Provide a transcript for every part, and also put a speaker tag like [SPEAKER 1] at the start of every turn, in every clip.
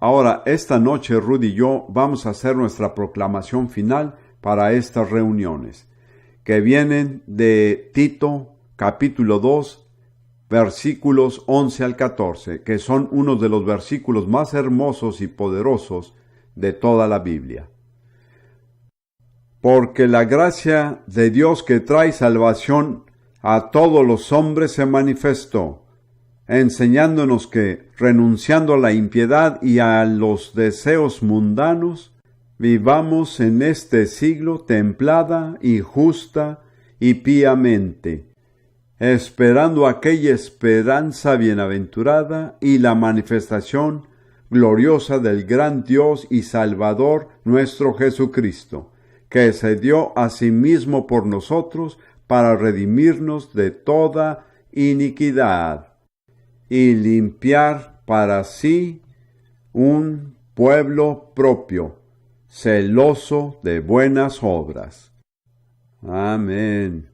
[SPEAKER 1] Ahora, esta noche Rudy y yo vamos a hacer nuestra proclamación final para estas reuniones, que vienen de Tito, capítulo 2, versículos 11 al 14, que son unos de los versículos más hermosos y poderosos de toda la Biblia. Porque la gracia de Dios que trae salvación a todos los hombres se manifestó, enseñándonos que, renunciando a la impiedad y a los deseos mundanos, vivamos en este siglo templada y justa y piamente, esperando aquella esperanza bienaventurada y la manifestación gloriosa del gran Dios y Salvador nuestro Jesucristo, que se dio a sí mismo por nosotros para redimirnos de toda iniquidad y limpiar para sí un pueblo propio, celoso de buenas obras. Amén.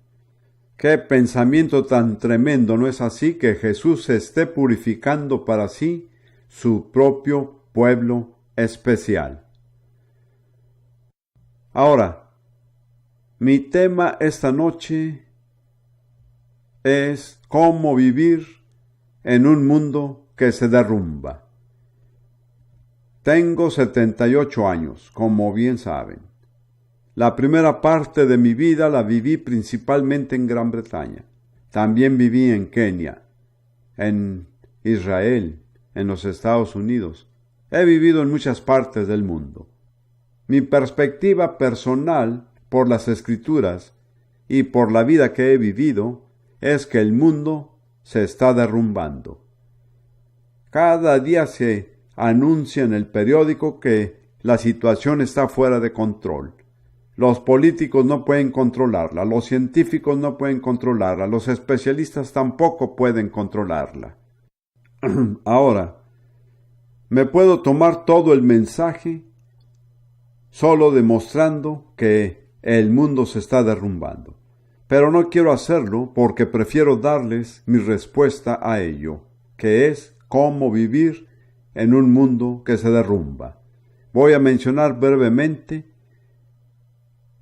[SPEAKER 1] Qué pensamiento tan tremendo, ¿no es así? Que Jesús se esté purificando para sí su propio pueblo especial. Ahora, mi tema esta noche es cómo vivir en un mundo que se derrumba. Tengo 78 años, como bien saben. La primera parte de mi vida la viví principalmente en Gran Bretaña. También viví en Kenia, en Israel, en los Estados Unidos. He vivido en muchas partes del mundo. Mi perspectiva personal por las Escrituras y por la vida que he vivido es que el mundo se está derrumbando. Cada día se anuncia en el periódico que la situación está fuera de control. Los políticos no pueden controlarla, los científicos no pueden controlarla, los especialistas tampoco pueden controlarla. Ahora, me puedo tomar todo el mensaje solo demostrando que el mundo se está derrumbando. Pero no quiero hacerlo porque prefiero darles mi respuesta a ello, que es cómo vivir en un mundo que se derrumba. Voy a mencionar brevemente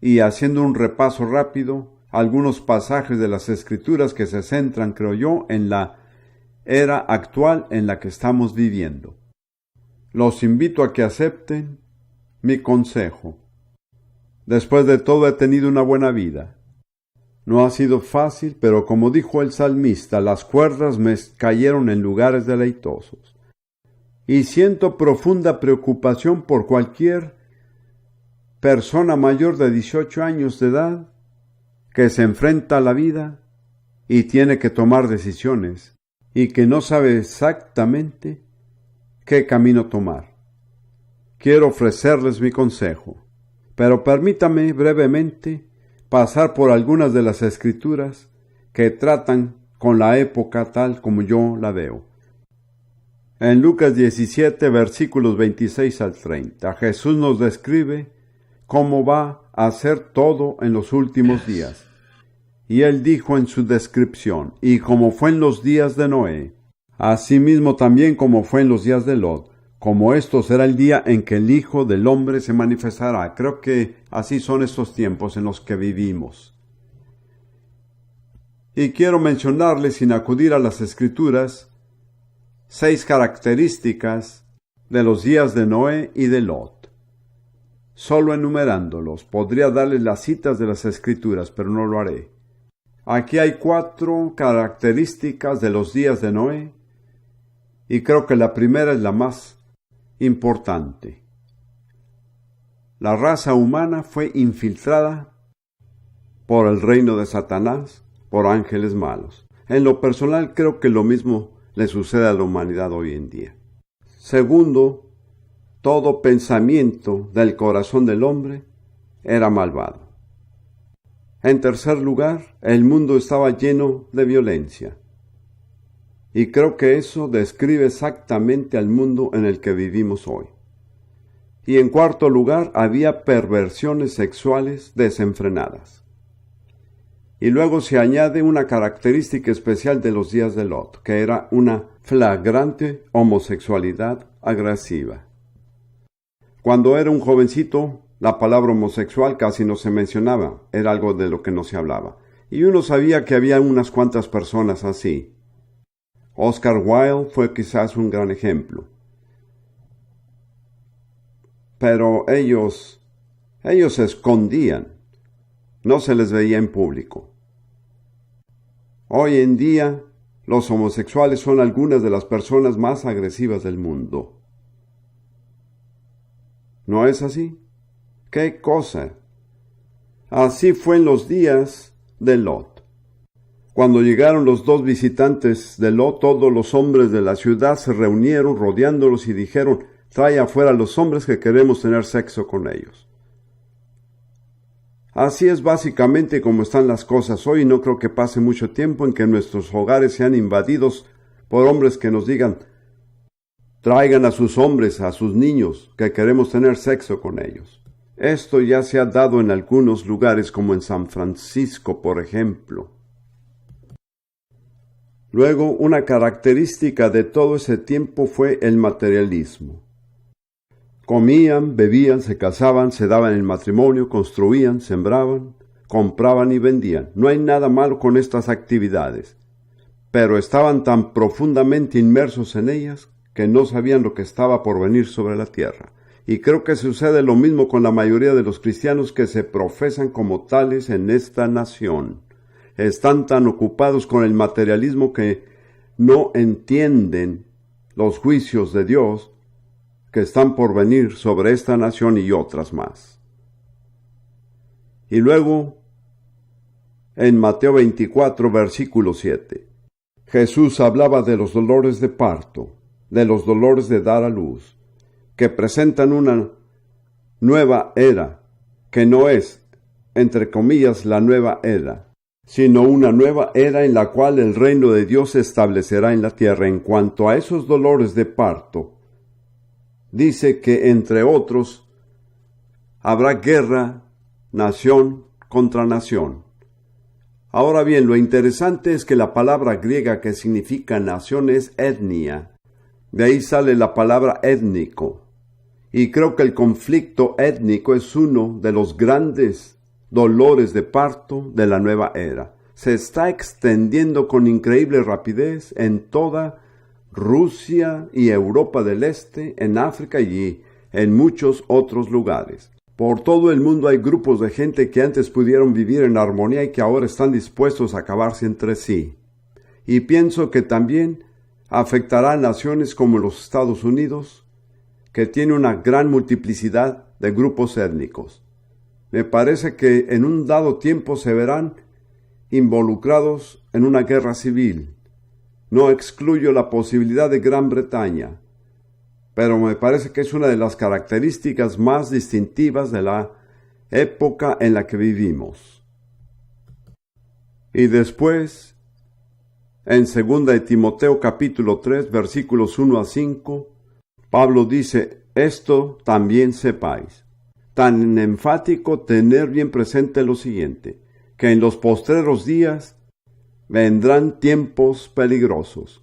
[SPEAKER 1] y haciendo un repaso rápido algunos pasajes de las Escrituras que se centran, creo yo, en la era actual en la que estamos viviendo. Los invito a que acepten mi consejo. Después de todo he tenido una buena vida. No ha sido fácil, pero como dijo el salmista, las cuerdas me cayeron en lugares deleitosos. Y siento profunda preocupación por cualquier persona mayor de 18 años de edad que se enfrenta a la vida y tiene que tomar decisiones y que no sabe exactamente qué camino tomar. Quiero ofrecerles mi consejo, pero permítame brevemente pasar por algunas de las Escrituras que tratan con la época tal como yo la veo. En Lucas 17, versículos 26 al 30, Jesús nos describe cómo va a ser todo en los últimos días. Y él dijo en su descripción, y como fue en los días de Noé, asimismo también como fue en los días de Lot, como esto será el día en que el Hijo del Hombre se manifestará. Creo que así son estos tiempos en los que vivimos. Y quiero mencionarles, sin acudir a las Escrituras, 6 características de los días de Noé y de Lot. Solo enumerándolos, podría darles las citas de las Escrituras, pero no lo haré. Aquí hay 4 características de los días de Noé, y creo que la primera es la más importante. La raza humana fue infiltrada por el reino de Satanás, por ángeles malos. En lo personal creo que lo mismo le sucede a la humanidad hoy en día. Segundo, todo pensamiento del corazón del hombre era malvado. En tercer lugar, el mundo estaba lleno de violencia. Y creo que eso describe exactamente al mundo en el que vivimos hoy. Y en cuarto lugar, había perversiones sexuales desenfrenadas. Y luego se añade una característica especial de los días de Lot, que era una flagrante homosexualidad agresiva. Cuando era un jovencito, la palabra homosexual casi no se mencionaba, era algo de lo que no se hablaba. Y uno sabía que había unas cuantas personas así. Oscar Wilde fue quizás un gran ejemplo. Pero ellos se escondían, no se les veía en público. Hoy en día, los homosexuales son algunas de las personas más agresivas del mundo. ¿No es así? ¡Qué cosa! Así fue en los días de Lot. Cuando llegaron los dos visitantes de Lot, todos los hombres de la ciudad se reunieron rodeándolos y dijeron: «Trae afuera a los hombres que queremos tener sexo con ellos». Así es básicamente como están las cosas hoy, y no creo que pase mucho tiempo en que nuestros hogares sean invadidos por hombres que nos digan: «Traigan a sus hombres, a sus niños, que queremos tener sexo con ellos». Esto ya se ha dado en algunos lugares, como en San Francisco, por ejemplo. Luego, una característica de todo ese tiempo fue el materialismo. Comían, bebían, se casaban, se daban el matrimonio, construían, sembraban, compraban y vendían. No hay nada malo con estas actividades, pero estaban tan profundamente inmersos en ellas que no sabían lo que estaba por venir sobre la tierra. Y creo que sucede lo mismo con la mayoría de los cristianos que se profesan como tales en esta nación. Están tan ocupados con el materialismo que no entienden los juicios de Dios que están por venir sobre esta nación y otras más. Y luego, en Mateo 24, versículo 7, Jesús hablaba de los dolores de parto, de los dolores de dar a luz, que presentan una nueva era, que no es, entre comillas, la nueva era, sino una nueva era en la cual el reino de Dios se establecerá en la tierra. En cuanto a esos dolores de parto, dice que, entre otros, habrá guerra, nación contra nación. Ahora bien, lo interesante es que la palabra griega que significa nación es etnia. De ahí sale la palabra étnico. Y creo que el conflicto étnico es uno de los grandes dolores de parto de la nueva era. Se está extendiendo con increíble rapidez en toda Rusia y Europa del Este, en África y en muchos otros lugares. Por todo el mundo hay grupos de gente que antes pudieron vivir en armonía y que ahora están dispuestos a acabarse entre sí. Y pienso que también afectará a naciones como los Estados Unidos, que tiene una gran multiplicidad de grupos étnicos. Me parece que en un dado tiempo se verán involucrados en una guerra civil. No excluyo la posibilidad de Gran Bretaña, pero me parece que es una de las características más distintivas de la época en la que vivimos. Y después, en 2 de Timoteo capítulo 3, versículos 1 a 5, Pablo dice: «Esto también sepáis». Tan enfático tener bien presente lo siguiente, que en los postreros días vendrán tiempos peligrosos.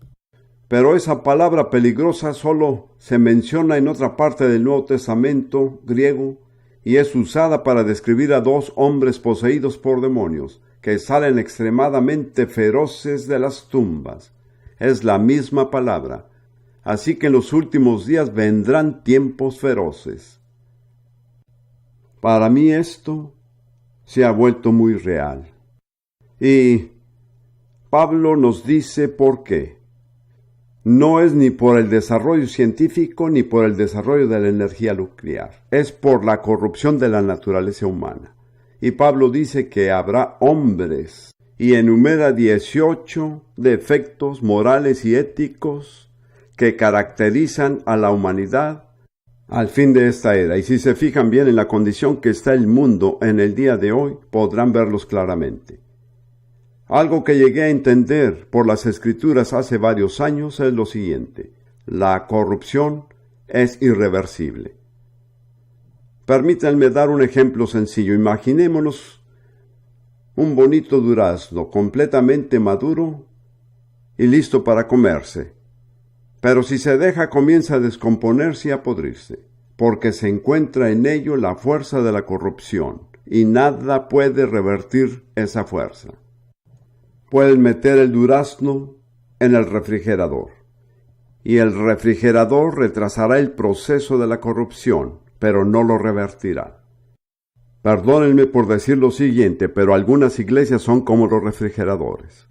[SPEAKER 1] Pero esa palabra peligrosa solo se menciona en otra parte del Nuevo Testamento griego y es usada para describir a dos hombres poseídos por demonios que salen extremadamente feroces de las tumbas. Es la misma palabra. Así que en los últimos días vendrán tiempos feroces. Para mí esto se ha vuelto muy real. Y Pablo nos dice por qué. No es ni por el desarrollo científico ni por el desarrollo de la energía nuclear. Es por la corrupción de la naturaleza humana. Y Pablo dice que habrá hombres y enumera 18 defectos morales y éticos que caracterizan a la humanidad al fin de esta era. Y si se fijan bien en la condición que está el mundo en el día de hoy, podrán verlos claramente. Algo que llegué a entender por las Escrituras hace varios años es lo siguiente: la corrupción es irreversible. Permítanme dar un ejemplo sencillo. Imaginémonos un bonito durazno completamente maduro y listo para comerse. Pero si se deja, comienza a descomponerse y a podrirse. porque se encuentra en ello la fuerza de la corrupción, y nada puede revertir esa fuerza. Pueden meter el durazno en el refrigerador, y el refrigerador retrasará el proceso de la corrupción, pero no lo revertirá. Perdónenme por decir lo siguiente, pero algunas iglesias son como los refrigeradores.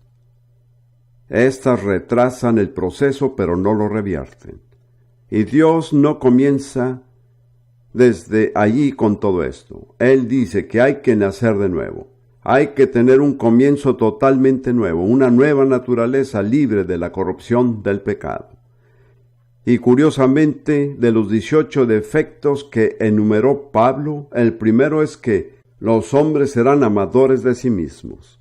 [SPEAKER 1] Estas retrasan el proceso, pero no lo revierten. Y Dios no comienza desde allí con todo esto. Él dice que hay que nacer de nuevo. Hay que tener un comienzo totalmente nuevo, una nueva naturaleza libre de la corrupción del pecado. Y curiosamente, de los 18 defectos que enumeró Pablo, el primero es que los hombres serán amadores de sí mismos.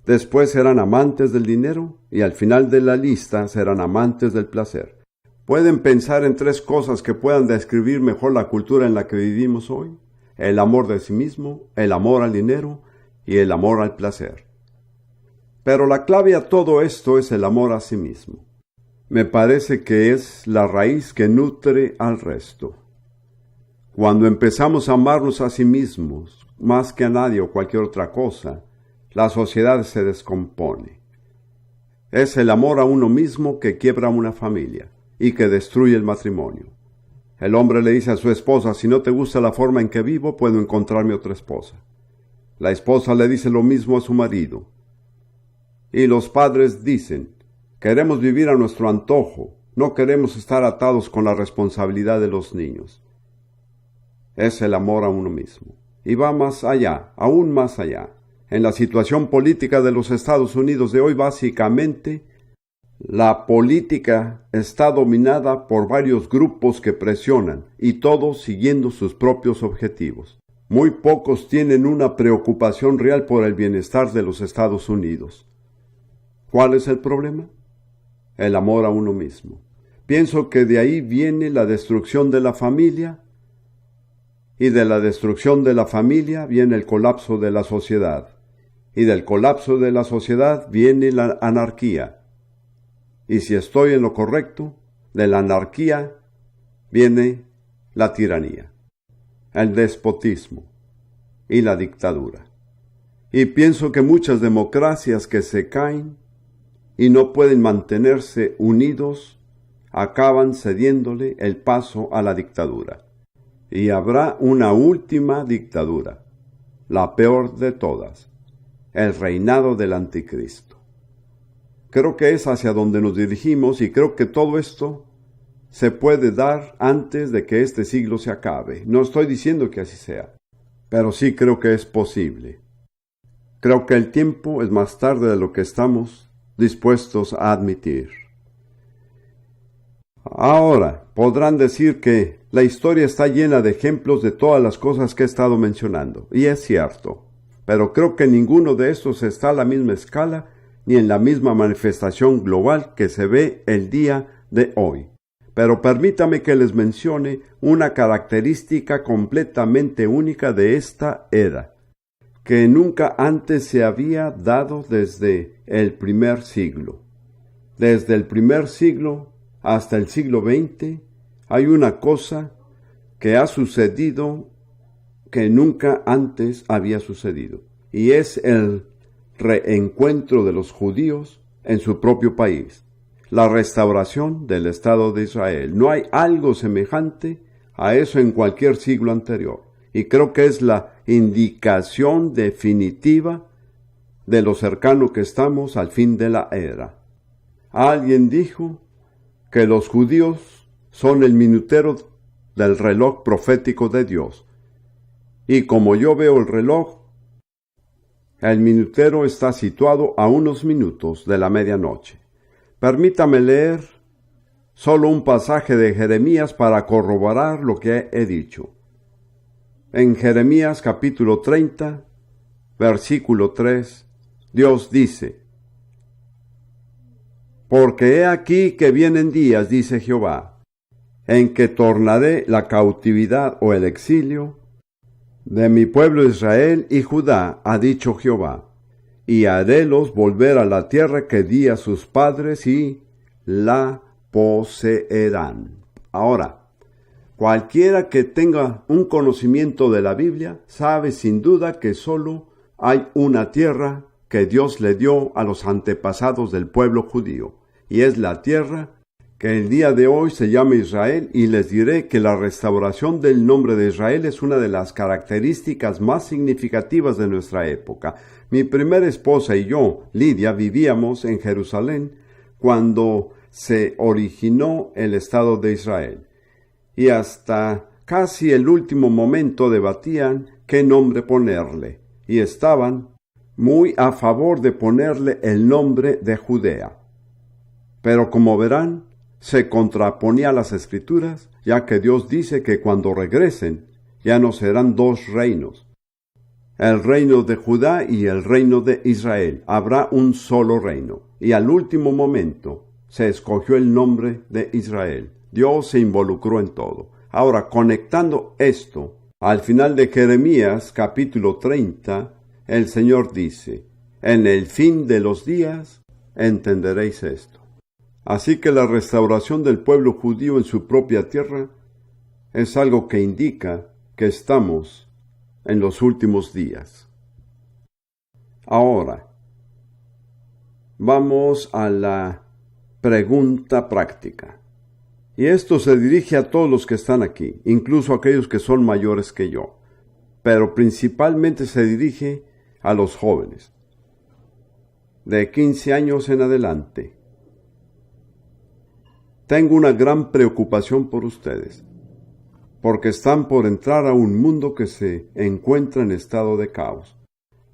[SPEAKER 1] Después serán amantes del dinero y al final de la lista serán amantes del placer. ¿Pueden pensar en 3 cosas que puedan describir mejor la cultura en la que vivimos hoy? El amor de sí mismo, el amor al dinero y el amor al placer. Pero la clave a todo esto es el amor a sí mismo. Me parece que es la raíz que nutre al resto. Cuando empezamos a amarnos a sí mismos, más que a nadie o cualquier otra cosa, la sociedad se descompone. Es el amor a uno mismo que quiebra una familia y que destruye el matrimonio. El hombre le dice a su esposa: si no te gusta la forma en que vivo, puedo encontrarme otra esposa. La esposa le dice lo mismo a su marido. Y los padres dicen: queremos vivir a nuestro antojo, no queremos estar atados con la responsabilidad de los niños. Es el amor a uno mismo. Y va más allá, aún más allá. En la situación política de los Estados Unidos de hoy, básicamente, la política está dominada por varios grupos que presionan, y todos siguiendo sus propios objetivos. Muy pocos tienen una preocupación real por el bienestar de los Estados Unidos. ¿Cuál es el problema? El amor a uno mismo. Pienso que de ahí viene la destrucción de la familia, y de la destrucción de la familia viene el colapso de la sociedad, y del colapso de la sociedad viene la anarquía. Y si estoy en lo correcto, de la anarquía viene la tiranía, el despotismo y la dictadura. Y pienso que muchas democracias que se caen y no pueden mantenerse unidos, acaban cediéndole el paso a la dictadura. Y habrá una última dictadura, la peor de todas, el reinado del anticristo. Creo que es hacia donde nos dirigimos, y creo que todo esto se puede dar antes de que este siglo se acabe. No estoy diciendo que así sea, pero sí creo que es posible. Creo que el tiempo es más tarde de lo que estamos dispuestos a admitir. Ahora, podrán decir que la historia está llena de ejemplos de todas las cosas que he estado mencionando, y es cierto, pero creo que ninguno de estos está a la misma escala ni en la misma manifestación global que se ve el día de hoy. Pero permítame que les mencione una característica completamente única de esta era, que nunca antes se había dado desde el primer siglo. Desde el primer siglo hasta el siglo XX hay una cosa que ha sucedido que nunca antes había sucedido, y es el reencuentro de los judíos en su propio país, la restauración del Estado de Israel. No hay algo semejante a eso en cualquier siglo anterior, y creo que es la indicación definitiva de lo cercano que estamos al fin de la era. Alguien dijo que los judíos son el minutero del reloj profético de Dios, y como yo veo el reloj, el minutero está situado a unos minutos de la medianoche. Permítame leer solo un pasaje de Jeremías para corroborar lo que he dicho. En Jeremías capítulo 30, versículo 3, Dios dice: porque he aquí que vienen días, dice Jehová, en que tornaré la cautividad o el exilio de mi pueblo Israel y Judá, ha dicho Jehová, y harélos volver a la tierra que di a sus padres, y la poseerán. Ahora, Cualquiera que tenga un conocimiento de la Biblia sabe sin duda que solo hay una tierra que Dios le dio a los antepasados del pueblo judío, y es la tierra que el día de hoy se llama Israel, y les diré que la restauración del nombre de Israel es una de las características más significativas de nuestra época. Mi primera esposa y yo, Lidia, vivíamos en Jerusalén cuando se originó el Estado de Israel, y hasta casi el último momento debatían qué nombre ponerle, y estaban muy a favor de ponerle el nombre de Judea. Pero como verán, se contraponía a las Escrituras, ya que Dios dice que cuando regresen ya no serán dos reinos, el reino de Judá y el reino de Israel. Habrá un solo reino, y al último momento se escogió el nombre de Israel. Dios se involucró en todo. Ahora, conectando esto, al final de Jeremías capítulo 30, el Señor dice: en el fin de los días entenderéis esto. Así que la restauración del pueblo judío en su propia tierra es algo que indica que estamos en los últimos días. Ahora, vamos a la pregunta práctica. Y esto se dirige a todos los que están aquí, incluso a aquellos que son mayores que yo, pero principalmente se dirige a los jóvenes, de 15 años en adelante. Tengo una gran preocupación por ustedes, porque están por entrar a un mundo que se encuentra en estado de caos,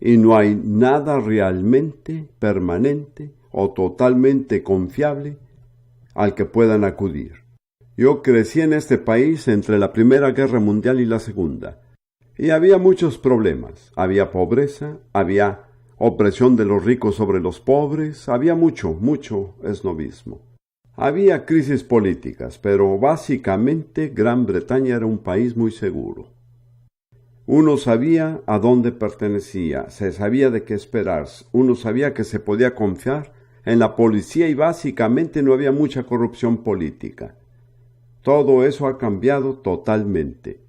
[SPEAKER 1] y no hay nada realmente permanente o totalmente confiable al que puedan acudir. Yo crecí en este país entre la Primera Guerra Mundial y la Segunda, y había muchos problemas. Había pobreza, había opresión de los ricos sobre los pobres, había mucho esnovismo. Había crisis políticas, pero básicamente Gran Bretaña era un país muy seguro. Uno sabía a dónde pertenecía, se sabía de qué esperar, uno sabía que se podía confiar en la policía y básicamente no había mucha corrupción política. Todo eso ha cambiado totalmente.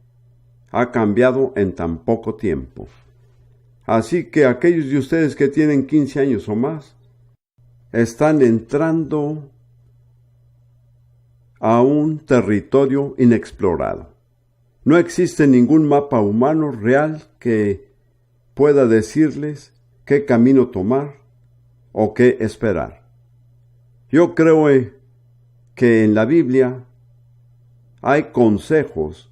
[SPEAKER 1] Ha cambiado en tan poco tiempo. Así que aquellos de ustedes que tienen 15 años o más están entrando a un territorio inexplorado. No existe ningún mapa humano real que pueda decirles qué camino tomar o qué esperar. Yo creo que en la Biblia hay consejos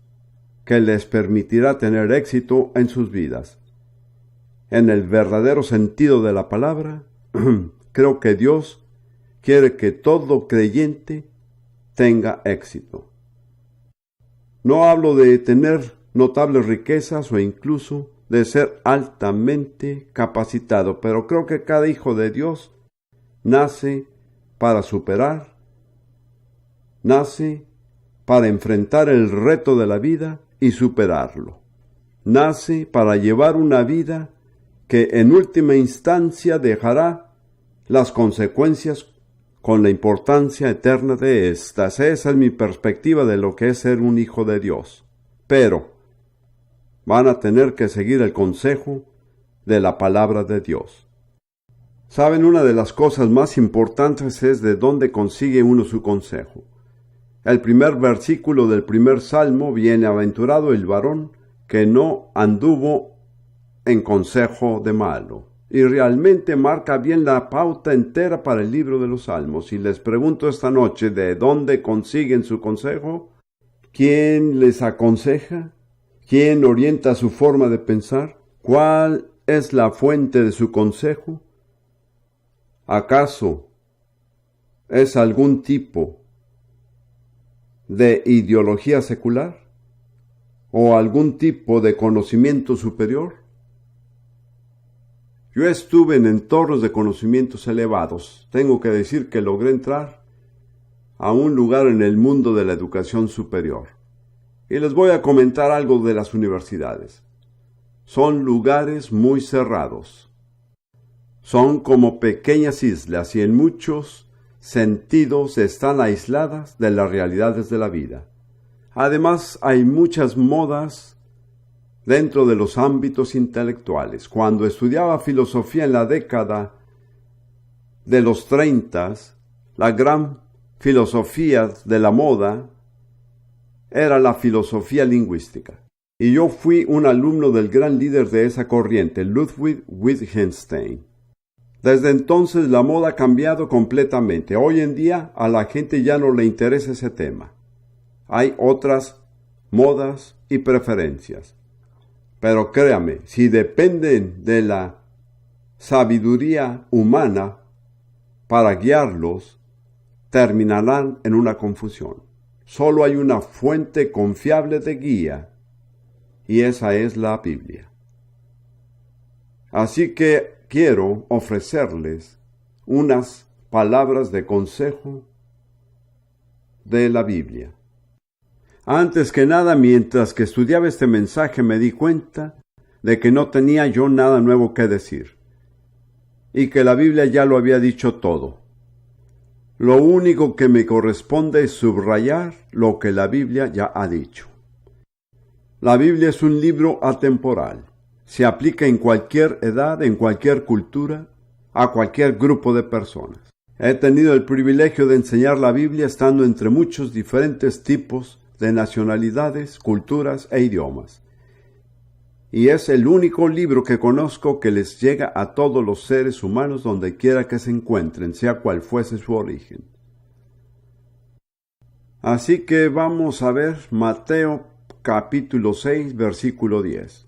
[SPEAKER 1] que les permitirá tener éxito en sus vidas. En el verdadero sentido de la palabra, creo que Dios quiere que todo creyente tenga éxito. No hablo de tener notables riquezas o incluso de ser altamente capacitado, pero creo que cada hijo de Dios nace para superar, nace para enfrentar el reto de la vida y superarlo. Nace para llevar una vida que en última instancia dejará las consecuencias con la importancia eterna de estas. Esa es mi perspectiva de lo que es ser un hijo de Dios. Pero van a tener que seguir el consejo de la palabra de Dios. Saben, una de las cosas más importantes es de dónde consigue uno su consejo. El primer versículo del primer salmo: bienaventurado el varón que no anduvo en consejo de malo. Y realmente marca bien la pauta entera para el libro de los Salmos. Y les pregunto esta noche, ¿de dónde consiguen su consejo? ¿Quién les aconseja? ¿Quién orienta su forma de pensar? ¿Cuál es la fuente de su consejo? ¿Acaso es algún tipo de ideología secular? ¿O algún tipo de conocimiento superior? Yo estuve en entornos de conocimientos elevados. Tengo que decir que logré entrar a un lugar en el mundo de la educación superior. Y les voy a comentar algo de las universidades. Son lugares muy cerrados. Son como pequeñas islas y en muchos sentidos están aisladas de las realidades de la vida. Además, hay muchas modas dentro de los ámbitos intelectuales. Cuando estudiaba filosofía en la década de los 30, la gran filosofía de la moda era la filosofía lingüística. Y yo fui un alumno del gran líder de esa corriente, Ludwig Wittgenstein. Desde entonces la moda ha cambiado completamente. Hoy en día a la gente ya no le interesa ese tema. Hay otras modas y preferencias. Pero créame, si dependen de la sabiduría humana para guiarlos, terminarán en una confusión. Solo hay una fuente confiable de guía, y esa es la Biblia. Así que quiero ofrecerles unas palabras de consejo de la Biblia. Antes que nada, mientras que estudiaba este mensaje, me di cuenta de que no tenía yo nada nuevo que decir, y que la Biblia ya lo había dicho todo. Lo único que me corresponde es subrayar lo que la Biblia ya ha dicho. La Biblia es un libro atemporal. Se aplica en cualquier edad, en cualquier cultura, a cualquier grupo de personas. He tenido el privilegio de enseñar la Biblia estando entre muchos diferentes tipos de nacionalidades, culturas e idiomas. Y es el único libro que conozco que les llega a todos los seres humanos donde quiera que se encuentren, sea cual fuese su origen. Así que vamos a ver Mateo capítulo 6, versículo 10.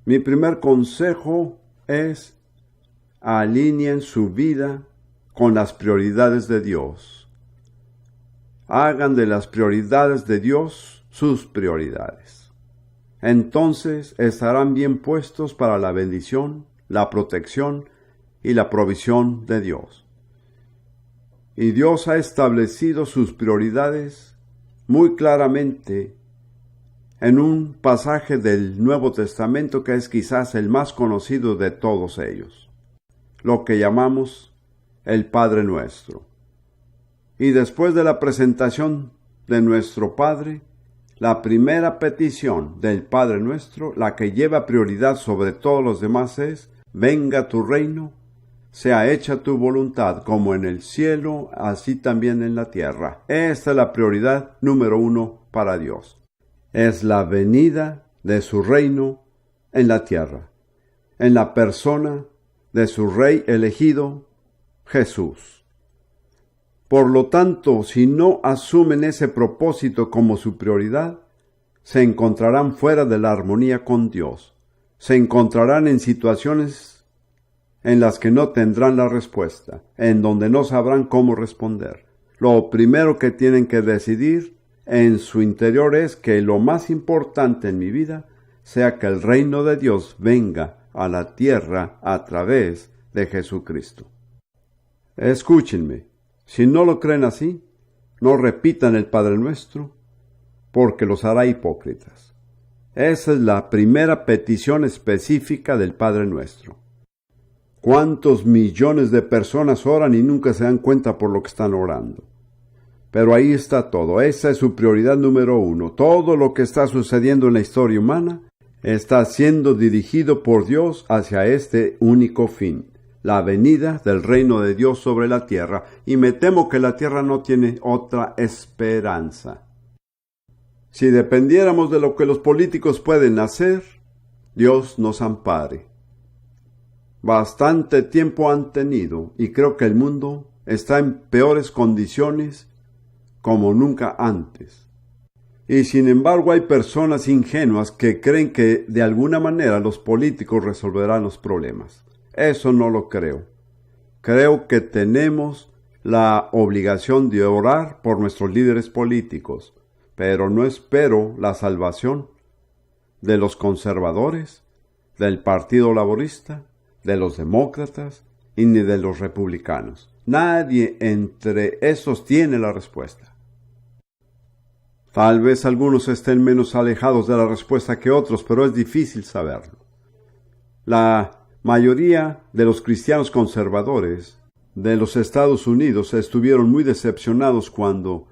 [SPEAKER 1] Mi primer consejo es: alineen su vida con las prioridades de Dios. Hagan de las prioridades de Dios sus prioridades. Entonces estarán bien puestos para la bendición, la protección y la provisión de Dios. Y Dios ha establecido sus prioridades muy claramente en un pasaje del Nuevo Testamento que es quizás el más conocido de todos ellos, lo que llamamos el Padre Nuestro. Y después de la presentación de nuestro Padre, la primera petición del Padre Nuestro, la que lleva prioridad sobre todos los demás, es: venga tu reino, sea hecha tu voluntad, como en el cielo, así también en la tierra. Esta es la prioridad número 1 para Dios. Es la venida de su reino en la tierra, en la persona de su Rey elegido, Jesús. Por lo tanto, si no asumen ese propósito como su prioridad, se encontrarán fuera de la armonía con Dios. Se encontrarán en situaciones en las que no tendrán la respuesta, en donde no sabrán cómo responder. Lo primero que tienen que decidir en su interior es que lo más importante en mi vida sea que el reino de Dios venga a la tierra a través de Jesucristo. Escúchenme. Si no lo creen así, no repitan el Padre Nuestro, porque los hará hipócritas. Esa es la primera petición específica del Padre Nuestro. ¿Cuántos millones de personas oran y nunca se dan cuenta por lo que están orando? Pero ahí está todo. Esa es su prioridad número 1. Todo lo que está sucediendo en la historia humana está siendo dirigido por Dios hacia este único fin: la venida del reino de Dios sobre la tierra, y me temo que la tierra no tiene otra esperanza. Si dependiéramos de lo que los políticos pueden hacer, Dios nos ampare. Bastante tiempo han tenido, y creo que el mundo está en peores condiciones como nunca antes. Y sin embargo hay personas ingenuas que creen que de alguna manera los políticos resolverán los problemas. Eso no lo creo. Creo que tenemos la obligación de orar por nuestros líderes políticos, pero no espero la salvación de los conservadores, del Partido Laborista, de los demócratas y ni de los republicanos. Nadie entre esos tiene la respuesta. Tal vez algunos estén menos alejados de la respuesta que otros, pero es difícil saberlo. La mayoría de los cristianos conservadores de los Estados Unidos estuvieron muy decepcionados cuando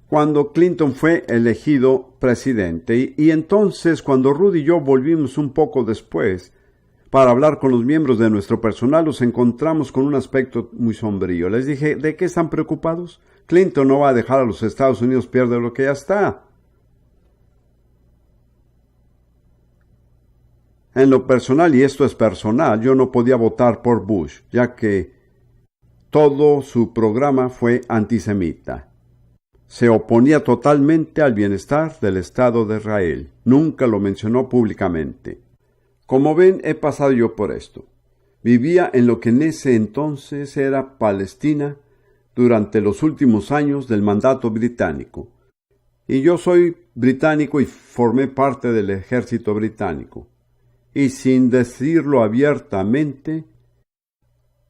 [SPEAKER 1] cuando Clinton fue elegido presidente. Y entonces, cuando Rudy y yo volvimos un poco después para hablar con los miembros de nuestro personal, los encontramos con un aspecto muy sombrío. Les dije, ¿de qué están preocupados? Clinton no va a dejar a los Estados Unidos perder lo que ya está. En lo personal, y esto es personal, yo no podía votar por Bush, ya que todo su programa fue antisemita. Se oponía totalmente al bienestar del Estado de Israel. Nunca lo mencionó públicamente. Como ven, he pasado yo por esto. Vivía en lo que en ese entonces era Palestina durante los últimos años del mandato británico. Y yo soy británico y formé parte del ejército británico. Y sin decirlo abiertamente,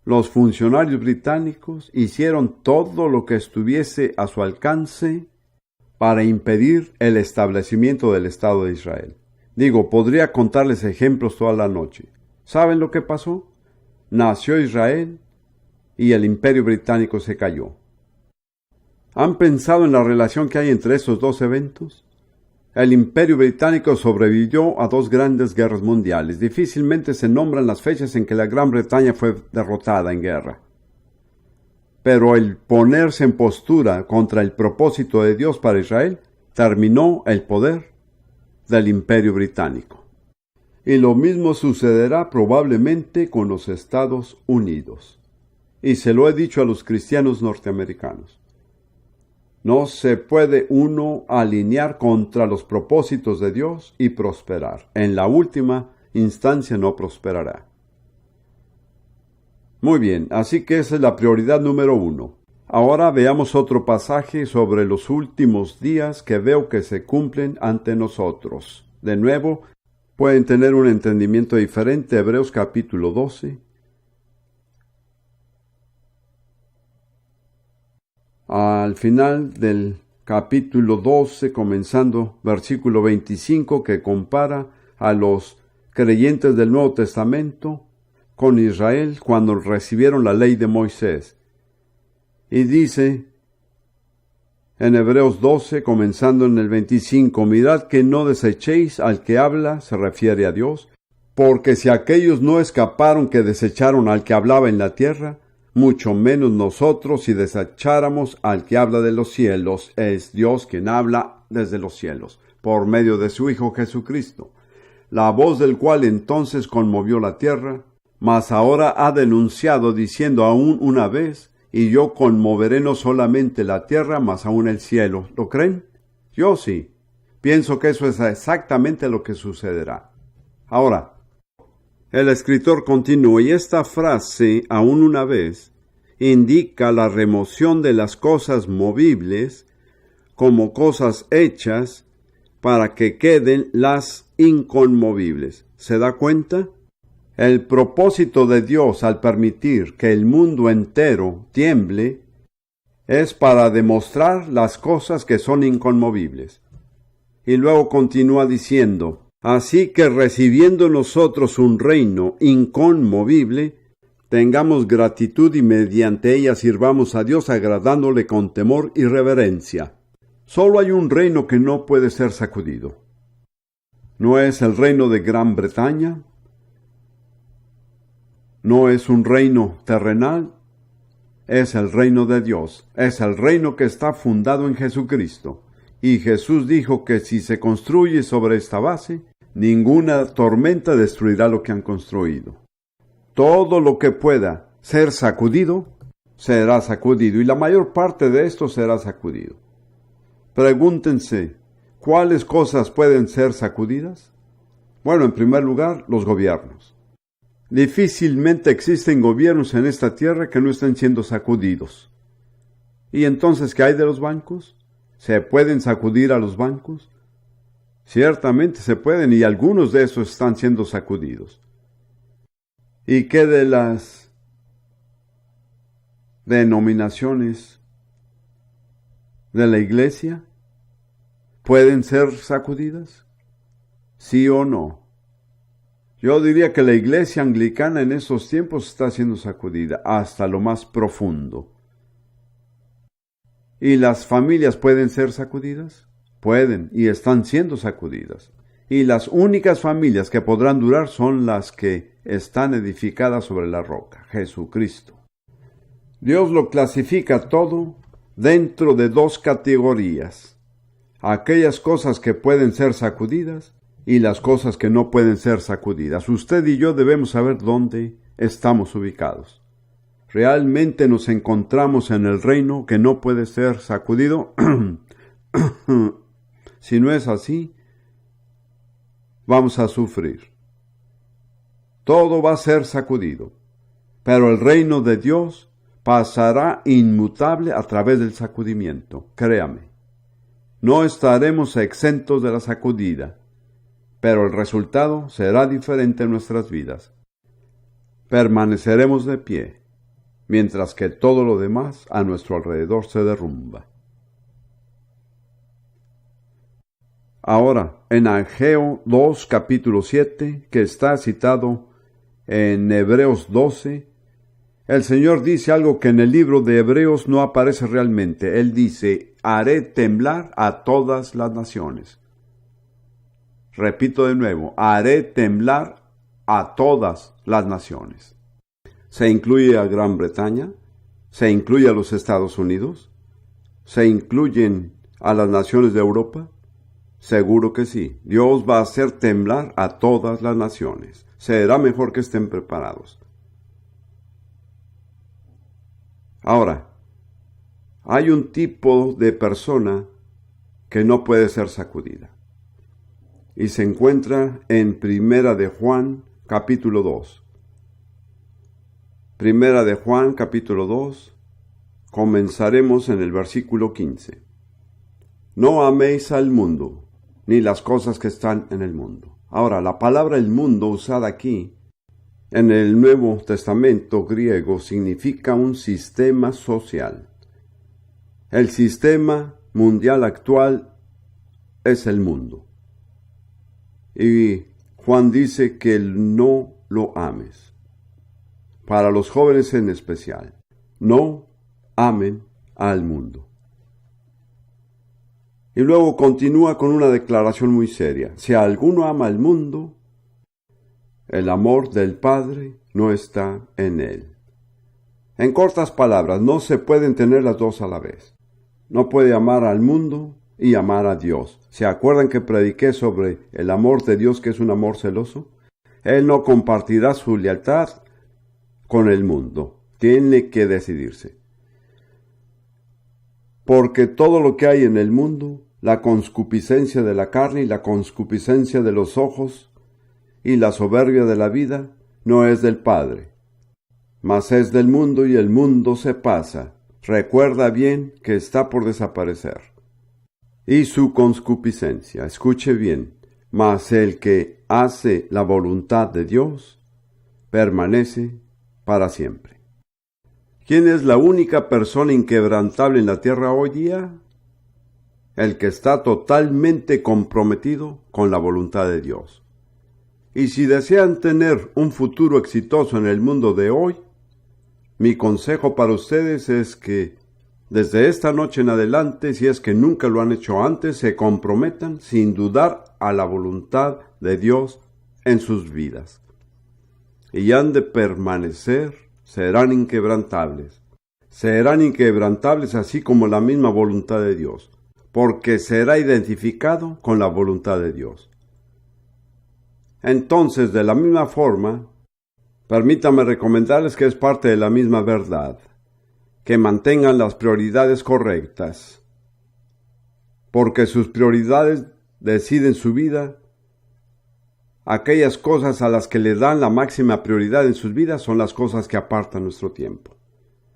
[SPEAKER 1] los funcionarios británicos hicieron todo lo que estuviese a su alcance para impedir el establecimiento del Estado de Israel. Digo, podría contarles ejemplos toda la noche. ¿Saben lo que pasó? Nació Israel y el Imperio Británico se cayó. ¿Han pensado en la relación que hay entre estos dos eventos? El Imperio Británico sobrevivió a dos grandes guerras mundiales. Difícilmente se nombran las fechas en que la Gran Bretaña fue derrotada en guerra. Pero el ponerse en postura contra el propósito de Dios para Israel terminó el poder del Imperio Británico. Y lo mismo sucederá probablemente con los Estados Unidos. Y se lo he dicho a los cristianos norteamericanos. No se puede uno alinear contra los propósitos de Dios y prosperar. En la última instancia no prosperará. Muy bien, así que esa es la prioridad número 1. Ahora veamos otro pasaje sobre los últimos días que veo que se cumplen ante nosotros. De nuevo, pueden tener un entendimiento diferente. Hebreos capítulo 12. Al final del capítulo 12, comenzando versículo 25, que compara a los creyentes del Nuevo Testamento con Israel cuando recibieron la ley de Moisés. Y dice en Hebreos 12, comenzando en el 25, mirad que no desechéis al que habla, se refiere a Dios, porque si aquellos no escaparon que desecharon al que hablaba en la tierra, mucho menos nosotros si desecháramos al que habla de los cielos. Es Dios quien habla desde los cielos, por medio de su Hijo Jesucristo, la voz del cual entonces conmovió la tierra, mas ahora ha denunciado diciendo aún una vez, y yo conmoveré no solamente la tierra, mas aún el cielo. ¿Lo creen? Yo sí. Pienso que eso es exactamente lo que sucederá. Ahora, el escritor continúa, y esta frase, aún una vez, indica la remoción de las cosas movibles como cosas hechas para que queden las inconmovibles. ¿Se da cuenta? El propósito de Dios al permitir que el mundo entero tiemble es para demostrar las cosas que son inconmovibles. Y luego continúa diciendo, así que recibiendo nosotros un reino inconmovible, tengamos gratitud y mediante ella sirvamos a Dios agradándole con temor y reverencia. Solo hay un reino que no puede ser sacudido. No es el reino de Gran Bretaña, no es un reino terrenal, es el reino de Dios, es el reino que está fundado en Jesucristo. Y Jesús dijo que si se construye sobre esta base, ninguna tormenta destruirá lo que han construido. Todo lo que pueda ser sacudido, será sacudido, y la mayor parte de esto será sacudido. Pregúntense, ¿cuáles cosas pueden ser sacudidas? Bueno, en primer lugar, los gobiernos. Difícilmente existen gobiernos en esta tierra que no estén siendo sacudidos. ¿Y entonces qué hay de los bancos? ¿Se pueden sacudir a los bancos? Ciertamente se pueden, y algunos de esos están siendo sacudidos. ¿Y qué de las denominaciones de la iglesia? ¿Pueden ser sacudidas? ¿Sí o no? Yo diría que la iglesia anglicana en estos tiempos está siendo sacudida hasta lo más profundo. ¿Y las familias pueden ser sacudidas? Pueden y están siendo sacudidas. Y las únicas familias que podrán durar son las que están edificadas sobre la roca, Jesucristo. Dios lo clasifica todo dentro de dos categorías: aquellas cosas que pueden ser sacudidas y las cosas que no pueden ser sacudidas. Usted y yo debemos saber dónde estamos ubicados. ¿Realmente nos encontramos en el reino que no puede ser sacudido? Si no es así, vamos a sufrir. Todo va a ser sacudido, pero el reino de Dios pasará inmutable a través del sacudimiento. Créame, no estaremos exentos de la sacudida, pero el resultado será diferente en nuestras vidas. Permaneceremos de pie, mientras que todo lo demás a nuestro alrededor se derrumba. Ahora, en Ageo 2, capítulo 7, que está citado en Hebreos 12, el Señor dice algo que en el libro de Hebreos no aparece realmente. Él dice: haré temblar a todas las naciones. Repito de nuevo: haré temblar a todas las naciones. ¿Se incluye a Gran Bretaña? ¿Se incluye a los Estados Unidos? ¿Se incluyen a las naciones de Europa? Seguro que sí. Dios va a hacer temblar a todas las naciones. Será mejor que estén preparados. Ahora, hay un tipo de persona que no puede ser sacudida. Y se encuentra en Primera de Juan, capítulo 2. Primera de Juan, capítulo 2, comenzaremos en el versículo 15. No améis al mundo, ni las cosas que están en el mundo. Ahora, la palabra el mundo usada aquí, en el Nuevo Testamento griego, significa un sistema social. El sistema mundial actual es el mundo. Y Juan dice que no lo ames. Para los jóvenes en especial, no amen al mundo. Y luego continúa con una declaración muy seria: si alguno ama al mundo, el amor del Padre no está en él. En cortas palabras, no se pueden tener las dos a la vez. No puede amar al mundo y amar a Dios. ¿Se acuerdan que prediqué sobre el amor de Dios, que es un amor celoso? Él no compartirá su lealtad con el mundo. Tiene que decidirse. Porque todo lo que hay en el mundo, la concupiscencia de la carne y la concupiscencia de los ojos y la soberbia de la vida, no es del Padre, mas es del mundo, y el mundo se pasa. Recuerda bien que está por desaparecer. Y su concupiscencia, escuche bien, mas el que hace la voluntad de Dios permanece para siempre. ¿Quién es la única persona inquebrantable en la tierra hoy día? El que está totalmente comprometido con la voluntad de Dios. Y si desean tener un futuro exitoso en el mundo de hoy, mi consejo para ustedes es que desde esta noche en adelante, si es que nunca lo han hecho antes, se comprometan sin dudar a la voluntad de Dios en sus vidas. Y han de permanecer, serán inquebrantables. Serán inquebrantables así como la misma voluntad de Dios, porque será identificado con la voluntad de Dios. Entonces, de la misma forma, permítanme recomendarles que es parte de la misma verdad, que mantengan las prioridades correctas, porque sus prioridades deciden su vida. Aquellas cosas a las que le dan la máxima prioridad en sus vidas son las cosas que apartan nuestro tiempo.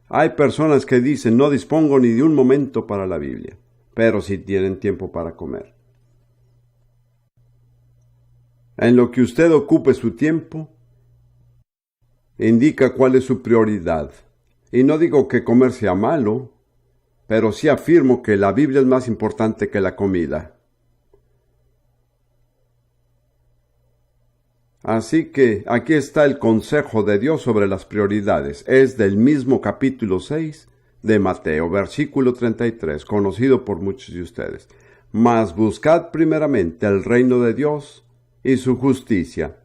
[SPEAKER 1] Hay personas que dicen: no dispongo ni de un momento para la Biblia, pero sí tienen tiempo para comer. En lo que usted ocupe su tiempo, indica cuál es su prioridad. Y no digo que comer sea malo, pero sí afirmo que la Biblia es más importante que la comida. Así que aquí está el consejo de Dios sobre las prioridades. Es del mismo capítulo 6 de Mateo, versículo 33, conocido por muchos de ustedes. Mas buscad primeramente el reino de Dios y su justicia,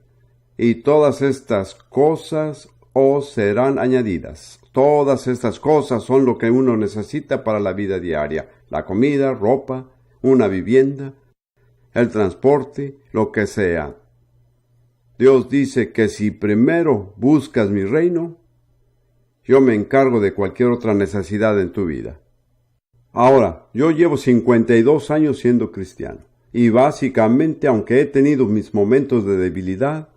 [SPEAKER 1] y todas estas cosas os serán añadidas. Todas estas cosas son lo que uno necesita para la vida diaria: la comida, ropa, una vivienda, el transporte, lo que sea. Dios dice que si primero buscas mi reino, yo me encargo de cualquier otra necesidad en tu vida. Ahora, yo llevo 52 años siendo cristiano, y básicamente, aunque he tenido mis momentos de debilidad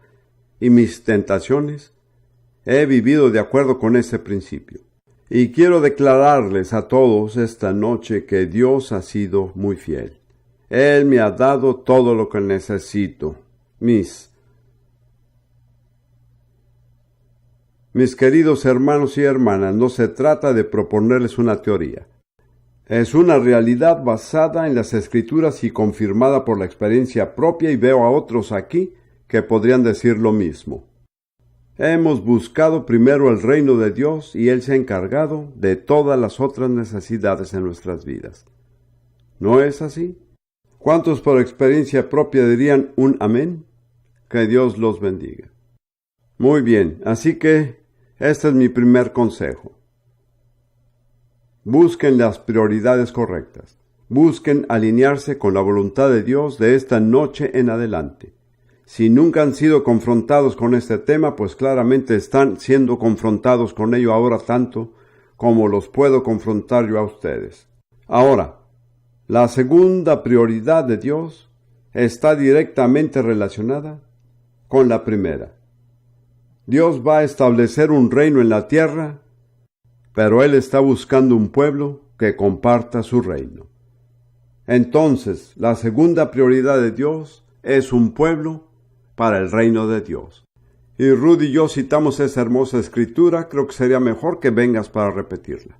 [SPEAKER 1] y mis tentaciones, he vivido de acuerdo con ese principio. Y quiero declararles a todos esta noche que Dios ha sido muy fiel. Él me ha dado todo lo que necesito. Mis queridos hermanos y hermanas, no se trata de proponerles una teoría. Es una realidad basada en las Escrituras y confirmada por la experiencia propia, y veo a otros aquí que podrían decir lo mismo. Hemos buscado primero el reino de Dios y Él se ha encargado de todas las otras necesidades en nuestras vidas. ¿No es así? ¿Cuántos por experiencia propia dirían un amén? Que Dios los bendiga. Muy bien, así que este es mi primer consejo. Busquen las prioridades correctas. Busquen alinearse con la voluntad de Dios de esta noche en adelante. Si nunca han sido confrontados con este tema, pues claramente están siendo confrontados con ello ahora tanto como los puedo confrontar yo a ustedes. Ahora, la segunda prioridad de Dios está directamente relacionada con la primera. Dios va a establecer un reino en la tierra, pero Él está buscando un pueblo que comparta su reino. Entonces, la segunda prioridad de Dios es un pueblo para el reino de Dios. Y Rudy y yo citamos esa hermosa escritura. Creo que sería mejor que vengas para repetirla.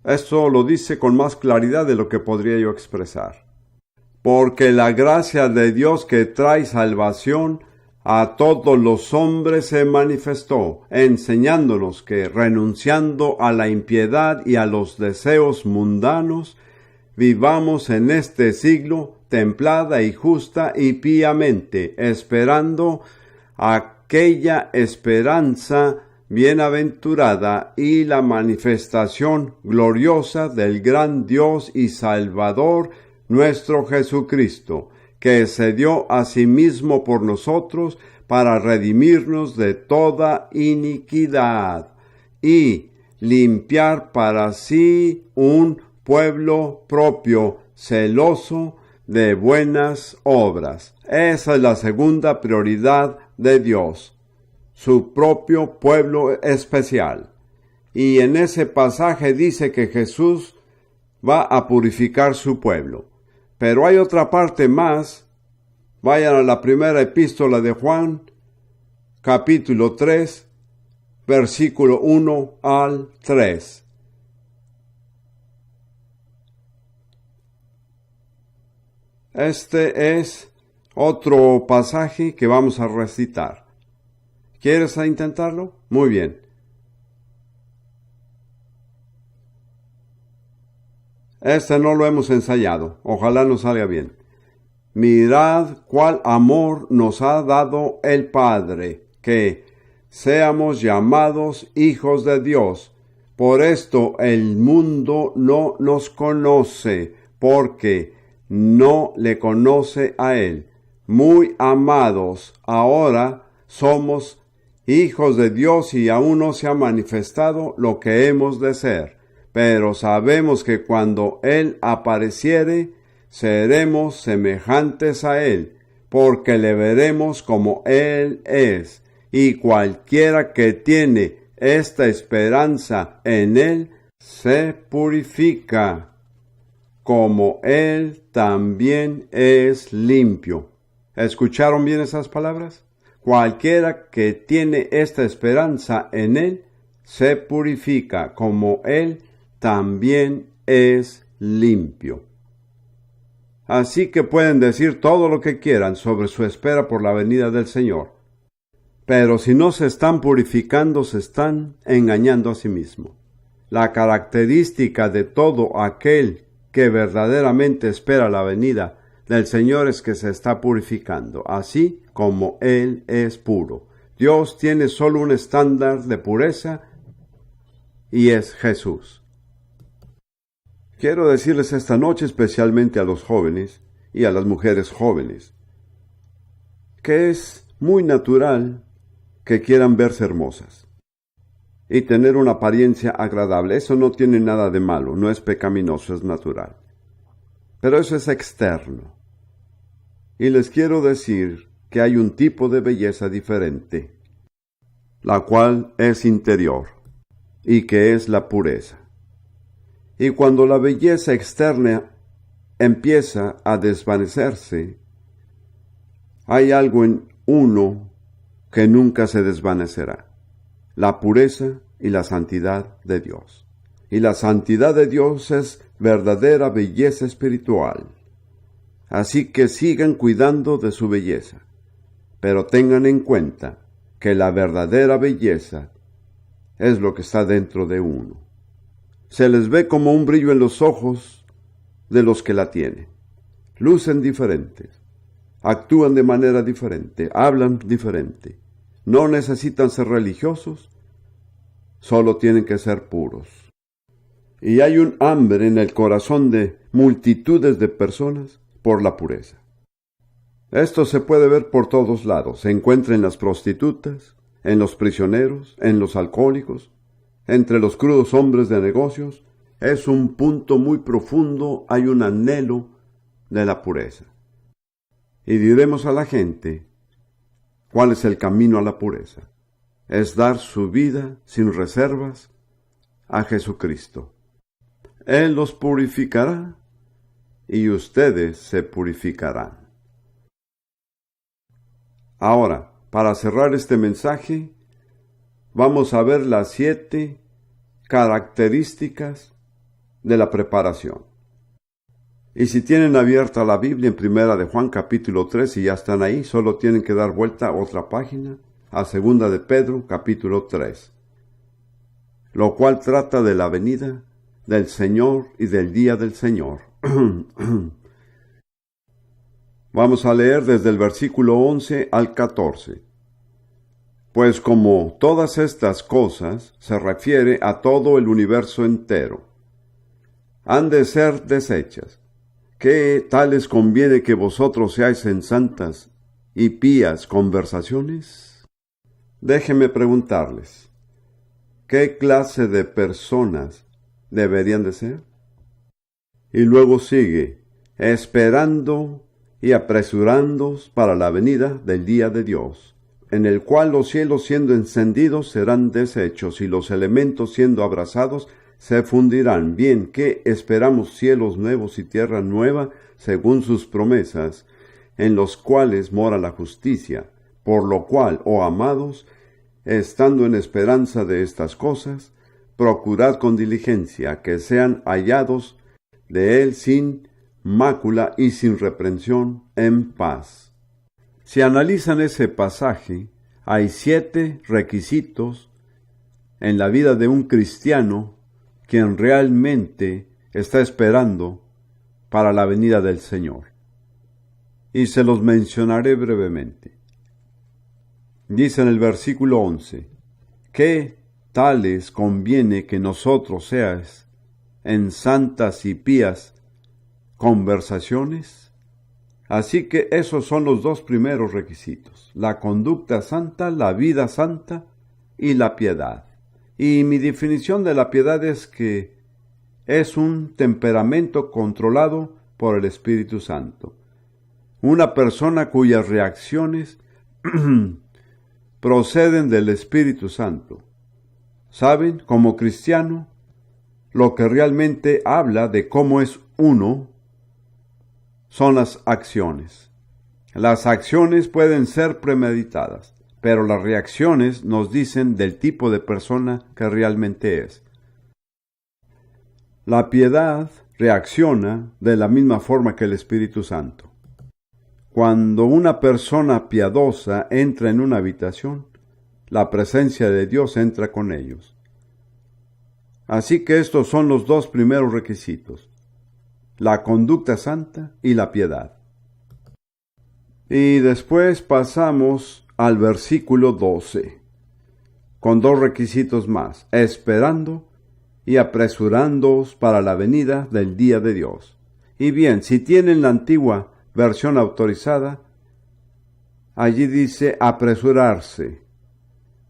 [SPEAKER 1] Esto lo dice con más claridad de lo que podría yo expresar. Porque la gracia de Dios que trae salvación a todos los hombres se manifestó, enseñándonos que, renunciando a la impiedad y a los deseos mundanos, vivamos en este siglo templada y justa y piamente, esperando aquella esperanza bienaventurada y la manifestación gloriosa del gran Dios y Salvador, nuestro Jesucristo, que se dio a sí mismo por nosotros para redimirnos de toda iniquidad y limpiar para sí un pueblo propio, celoso de buenas obras. Esa es la segunda prioridad de Dios, su propio pueblo especial. Y en ese pasaje dice que Jesús va a purificar su pueblo. Pero hay otra parte más. Vayan a la primera epístola de Juan, capítulo 3, versículo 1 al 3. Este es otro pasaje que vamos a recitar. ¿Quieres intentarlo? Muy bien. Este no lo hemos ensayado. Ojalá nos salga bien. Mirad cuál amor nos ha dado el Padre, que seamos llamados hijos de Dios. Por esto el mundo no nos conoce, porque no le conoce a Él. Muy amados, ahora somos hijos de Dios y aún no se ha manifestado lo que hemos de ser. Pero sabemos que cuando Él apareciere, seremos semejantes a Él, porque le veremos como Él es. Y cualquiera que tiene esta esperanza en Él, se purifica, como Él también es limpio. ¿Escucharon bien esas palabras? Cualquiera que tiene esta esperanza en Él, se purifica, como Él también es limpio. Así que pueden decir todo lo que quieran sobre su espera por la venida del Señor. Pero si no se están purificando, se están engañando a sí mismos. La característica de todo aquel que verdaderamente espera la venida del Señor es que se está purificando, así como Él es puro. Dios tiene solo un estándar de pureza y es Jesús. Quiero decirles esta noche, especialmente a los jóvenes y a las mujeres jóvenes, que es muy natural que quieran verse hermosas y tener una apariencia agradable. Eso no tiene nada de malo, no es pecaminoso, es natural. Pero eso es externo. Y les quiero decir que hay un tipo de belleza diferente, la cual es interior, y que es la pureza. Y cuando la belleza externa empieza a desvanecerse, hay algo en uno que nunca se desvanecerá: la pureza y la santidad de Dios. Y la santidad de Dios es verdadera belleza espiritual. Así que sigan cuidando de su belleza, pero tengan en cuenta que la verdadera belleza es lo que está dentro de uno. Se les ve como un brillo en los ojos de los que la tienen. Lucen diferentes, actúan de manera diferente, hablan diferente. No necesitan ser religiosos, solo tienen que ser puros. Y hay un hambre en el corazón de multitudes de personas por la pureza. Esto se puede ver por todos lados. Se encuentra en las prostitutas, en los prisioneros, en los alcohólicos, entre los crudos hombres de negocios. Es un punto muy profundo, hay un anhelo de la pureza. Y diremos a la gente, ¿cuál es el camino a la pureza? Es dar su vida sin reservas a Jesucristo. Él los purificará y ustedes se purificarán. Ahora, para cerrar este mensaje, vamos a ver las 7 características de la preparación. Y si tienen abierta la Biblia en Primera de Juan capítulo 3 y ya están ahí, solo tienen que dar vuelta a otra página, a Segunda de Pedro capítulo 3, lo cual trata de la venida del Señor y del día del Señor. Vamos a leer desde el versículo 11 al 14. Pues como todas estas cosas se refiere a todo el universo entero, han de ser deshechas. ¿Qué tal les conviene que vosotros seáis en santas y pías conversaciones? Déjenme preguntarles, ¿qué clase de personas deberían de ser? Y luego sigue, esperando y apresurándoos para la venida del día de Dios, en el cual los cielos siendo encendidos serán deshechos y los elementos siendo abrasados se fundirán. Bien, que esperamos cielos nuevos y tierra nueva, según sus promesas, en los cuales mora la justicia. Por lo cual, oh amados, estando en esperanza de estas cosas, procurad con diligencia que sean hallados de él sin mácula y sin reprensión, en paz. Si analizan ese pasaje, hay 7 requisitos en la vida de un cristiano quien realmente está esperando para la venida del Señor. Y se los mencionaré brevemente. Dice en el versículo 11, ¿qué tales conviene que nosotros seas en santas y pías conversaciones? Así que esos son los 2 primeros requisitos: la conducta santa, la vida santa y la piedad. Y mi definición de la piedad es que es un temperamento controlado por el Espíritu Santo. Una persona cuyas reacciones proceden del Espíritu Santo. ¿Saben? Como cristiano, lo que realmente habla de cómo es uno son las acciones. Las acciones pueden ser premeditadas, pero las reacciones nos dicen del tipo de persona que realmente es. La piedad reacciona de la misma forma que el Espíritu Santo. Cuando una persona piadosa entra en una habitación, la presencia de Dios entra con ellos. Así que estos son los dos primeros requisitos: la conducta santa y la piedad. Y después pasamos al versículo 12, con dos requisitos más: esperando y apresurándoos para la venida del día de Dios. Y bien, si tienen la antigua versión autorizada, allí dice apresurarse,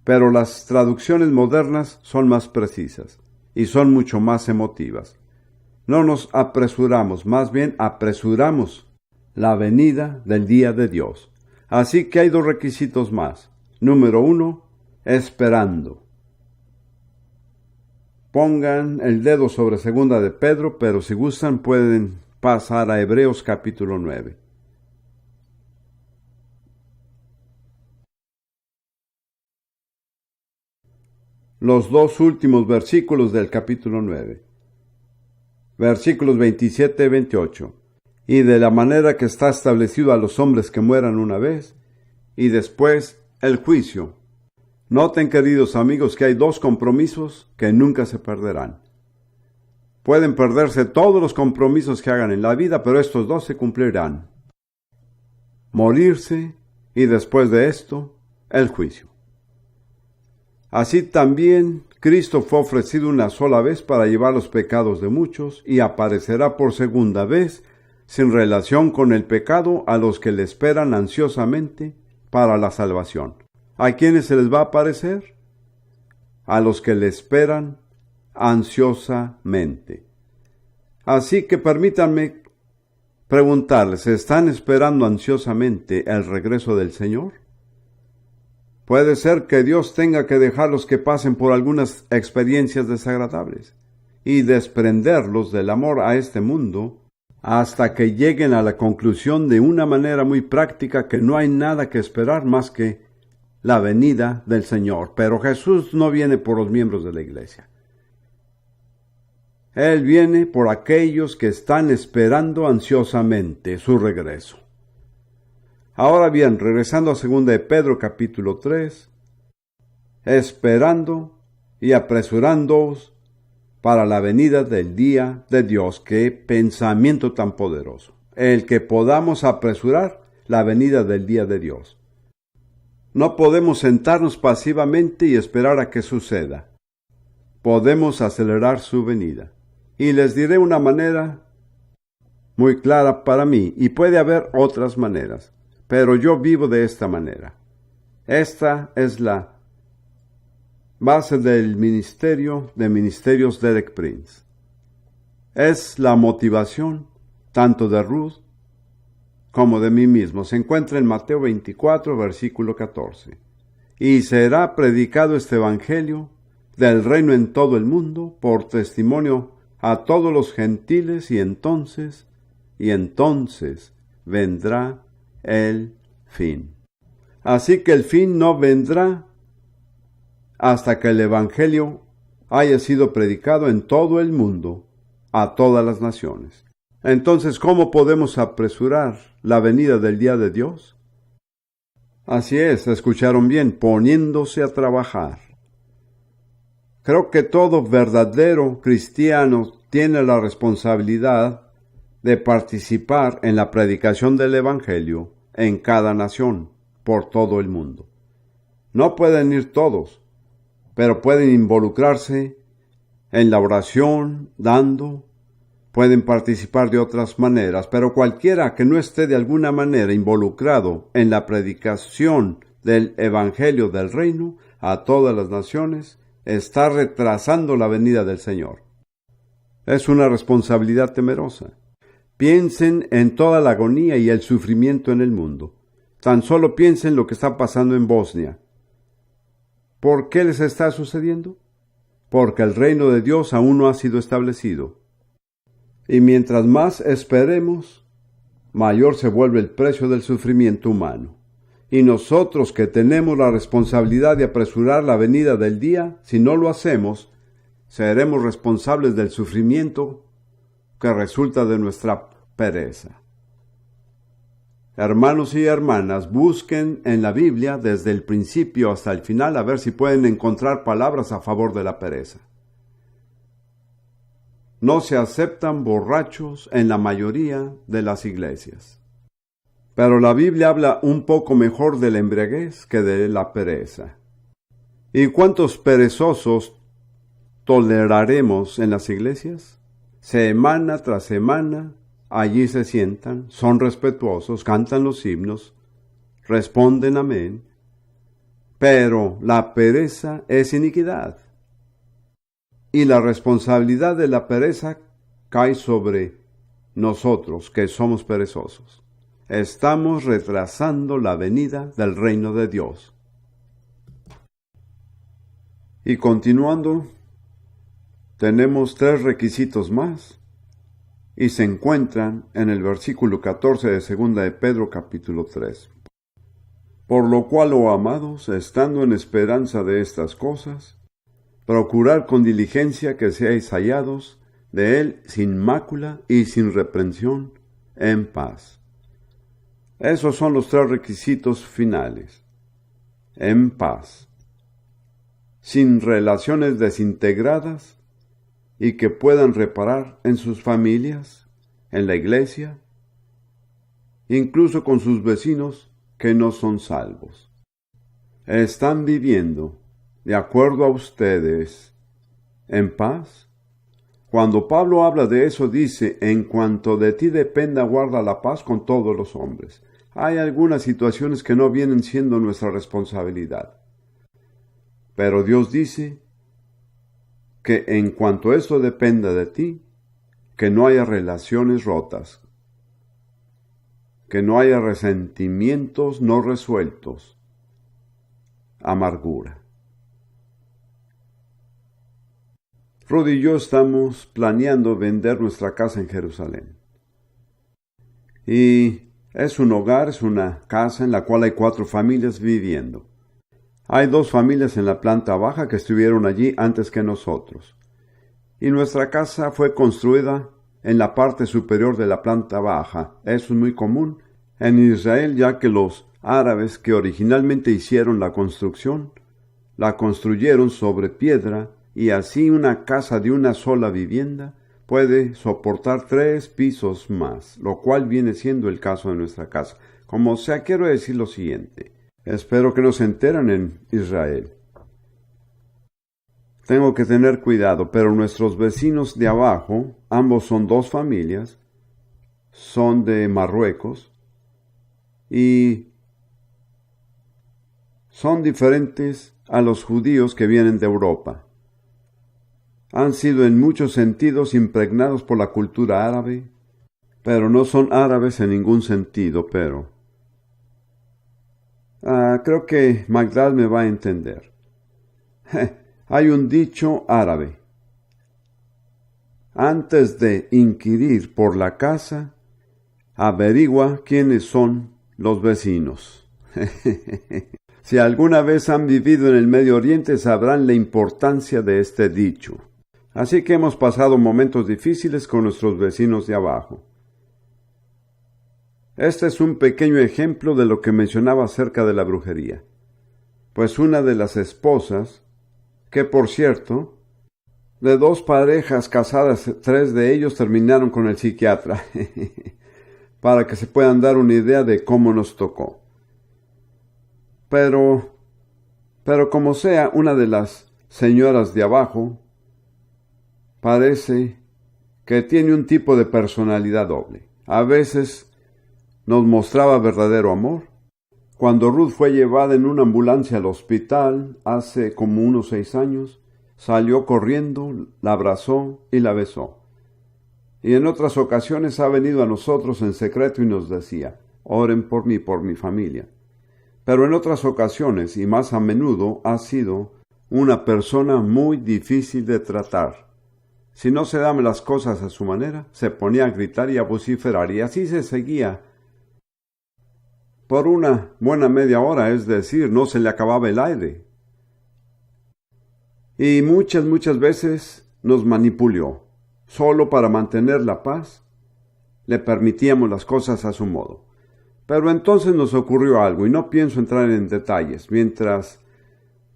[SPEAKER 1] pero las traducciones modernas son más precisas y son mucho más emotivas. No nos apresuramos, más bien apresuramos la venida del día de Dios. Así que hay dos requisitos más. Número 1, esperando. Pongan el dedo sobre segunda de Pedro, pero si gustan pueden pasar a Hebreos capítulo 9. Los dos últimos versículos del capítulo 9. Versículos 27 y 28. Y de la manera que está establecido a los hombres que mueran una vez, y después el juicio. Noten, queridos amigos, que hay dos compromisos que nunca se perderán. Pueden perderse todos los compromisos que hagan en la vida, pero estos dos se cumplirán: morirse y después de esto, el juicio. Así también Cristo fue ofrecido una sola vez para llevar los pecados de muchos y aparecerá por segunda vez sin relación con el pecado a los que le esperan ansiosamente para la salvación. ¿A quiénes se les va a aparecer? A los que le esperan ansiosamente. Así que permítanme preguntarles, ¿están esperando ansiosamente el regreso del Señor? Puede ser que Dios tenga que dejarlos que pasen por algunas experiencias desagradables y desprenderlos del amor a este mundo hasta que lleguen a la conclusión de una manera muy práctica que no hay nada que esperar más que la venida del Señor. Pero Jesús no viene por los miembros de la iglesia. Él viene por aquellos que están esperando ansiosamente su regreso. Ahora bien, regresando a 2 de Pedro capítulo 3, esperando y apresurándoos para la venida del día de Dios. Qué pensamiento tan poderoso, el que podamos apresurar la venida del día de Dios. No podemos sentarnos pasivamente y esperar a que suceda. Podemos acelerar su venida. Y les diré una manera muy clara para mí, y puede haber otras maneras, pero yo vivo de esta manera. Esta es la base del ministerio de Ministerios Derek Prince. Es la motivación tanto de Ruth como de mí mismo. Se encuentra en Mateo 24, versículo 14. Y será predicado este evangelio del reino en todo el mundo por testimonio a todos los gentiles, y entonces vendrá el fin. Así que el fin no vendrá hasta que el evangelio haya sido predicado en todo el mundo, a todas las naciones. Entonces, ¿cómo podemos apresurar la venida del día de Dios? Así es, escucharon bien, poniéndose a trabajar. Creo que todo verdadero cristiano tiene la responsabilidad de participar en la predicación del evangelio en cada nación, por todo el mundo. No pueden ir todos, pero pueden involucrarse en la oración, dando. Pueden participar de otras maneras, pero cualquiera que no esté de alguna manera involucrado en la predicación del evangelio del reino a todas las naciones está retrasando la venida del Señor. Es una responsabilidad temerosa. Piensen en toda la agonía y el sufrimiento en el mundo. Tan solo piensen lo que está pasando en Bosnia. ¿Por qué les está sucediendo? Porque el reino de Dios aún no ha sido establecido. Y mientras más esperemos, mayor se vuelve el precio del sufrimiento humano. Y nosotros que tenemos la responsabilidad de apresurar la venida del día, si no lo hacemos, seremos responsables del sufrimiento que resulta de nuestra pereza. Hermanos y hermanas, busquen en la Biblia desde el principio hasta el final a ver si pueden encontrar palabras a favor de la pereza. No se aceptan borrachos en la mayoría de las iglesias. Pero la Biblia habla un poco mejor de la embriaguez que de la pereza. ¿Y cuántos perezosos toleraremos en las iglesias? Semana tras semana, allí se sientan, son respetuosos, cantan los himnos, responden amén, pero la pereza es iniquidad. Y la responsabilidad de la pereza cae sobre nosotros, que somos perezosos. Estamos retrasando la venida del reino de Dios. Y continuando, tenemos 3 requisitos más, y se encuentran en el versículo 14 de 2 de Pedro capítulo 3. Por lo cual, oh amados, estando en esperanza de estas cosas, procurad con diligencia que seáis hallados de él sin mácula y sin reprensión, en paz. Esos son los 3 requisitos finales. En paz. Sin relaciones desintegradas y que puedan reparar en sus familias, en la iglesia, incluso con sus vecinos que no son salvos. ¿Están viviendo de acuerdo a ustedes en paz? Cuando Pablo habla de eso dice, en cuanto de ti dependa, guarda la paz con todos los hombres. Hay algunas situaciones que no vienen siendo nuestra responsabilidad. Pero Dios dice que en cuanto esto dependa de ti, que no haya relaciones rotas, que no haya resentimientos no resueltos, amargura. Rudy y yo estamos planeando vender nuestra casa en Jerusalén. Y es un hogar, es una casa en la cual hay 4 familias viviendo. Hay 2 familias en la planta baja que estuvieron allí antes que nosotros. Y nuestra casa fue construida en la parte superior de la planta baja. Eso es muy común en Israel, ya que los árabes que originalmente hicieron la construcción, la construyeron sobre piedra, y así una casa de una sola vivienda puede soportar 3 pisos más, lo cual viene siendo el caso de nuestra casa. Como sea, quiero decir lo siguiente. Espero que no se enteren en Israel. Tengo que tener cuidado, pero nuestros vecinos de abajo, ambos son 2 familias, son de Marruecos y son diferentes a los judíos que vienen de Europa. Han sido en muchos sentidos impregnados por la cultura árabe, pero no son árabes en ningún sentido, pero creo que Magdal me va a entender. Hay un dicho árabe. Antes de inquirir por la casa, averigua quiénes son los vecinos. Si alguna vez han vivido en el Medio Oriente, sabrán la importancia de este dicho. Así que hemos pasado momentos difíciles con nuestros vecinos de abajo. Este es un pequeño ejemplo de lo que mencionaba acerca de la brujería. Pues una de las esposas, que por cierto, de 2 parejas casadas, 3 de ellos terminaron con el psiquiatra, para que se puedan dar una idea de cómo nos tocó. Pero como sea, una de las señoras de abajo parece que tiene un tipo de personalidad doble. A veces nos mostraba verdadero amor. Cuando Ruth fue llevada en una ambulancia al hospital hace como unos 6 años, salió corriendo, la abrazó y la besó. Y en otras ocasiones ha venido a nosotros en secreto y nos decía, oren por mí, por mi familia. Pero en otras ocasiones, y más a menudo, ha sido una persona muy difícil de tratar. Si no se daban las cosas a su manera, se ponía a gritar y a vociferar, y así se seguía por una buena media hora, es decir, no se le acababa el aire. Y muchas veces nos manipuló. solo para mantener la paz, le permitíamos las cosas a su modo. Pero entonces nos ocurrió algo, y no pienso entrar en detalles. Mientras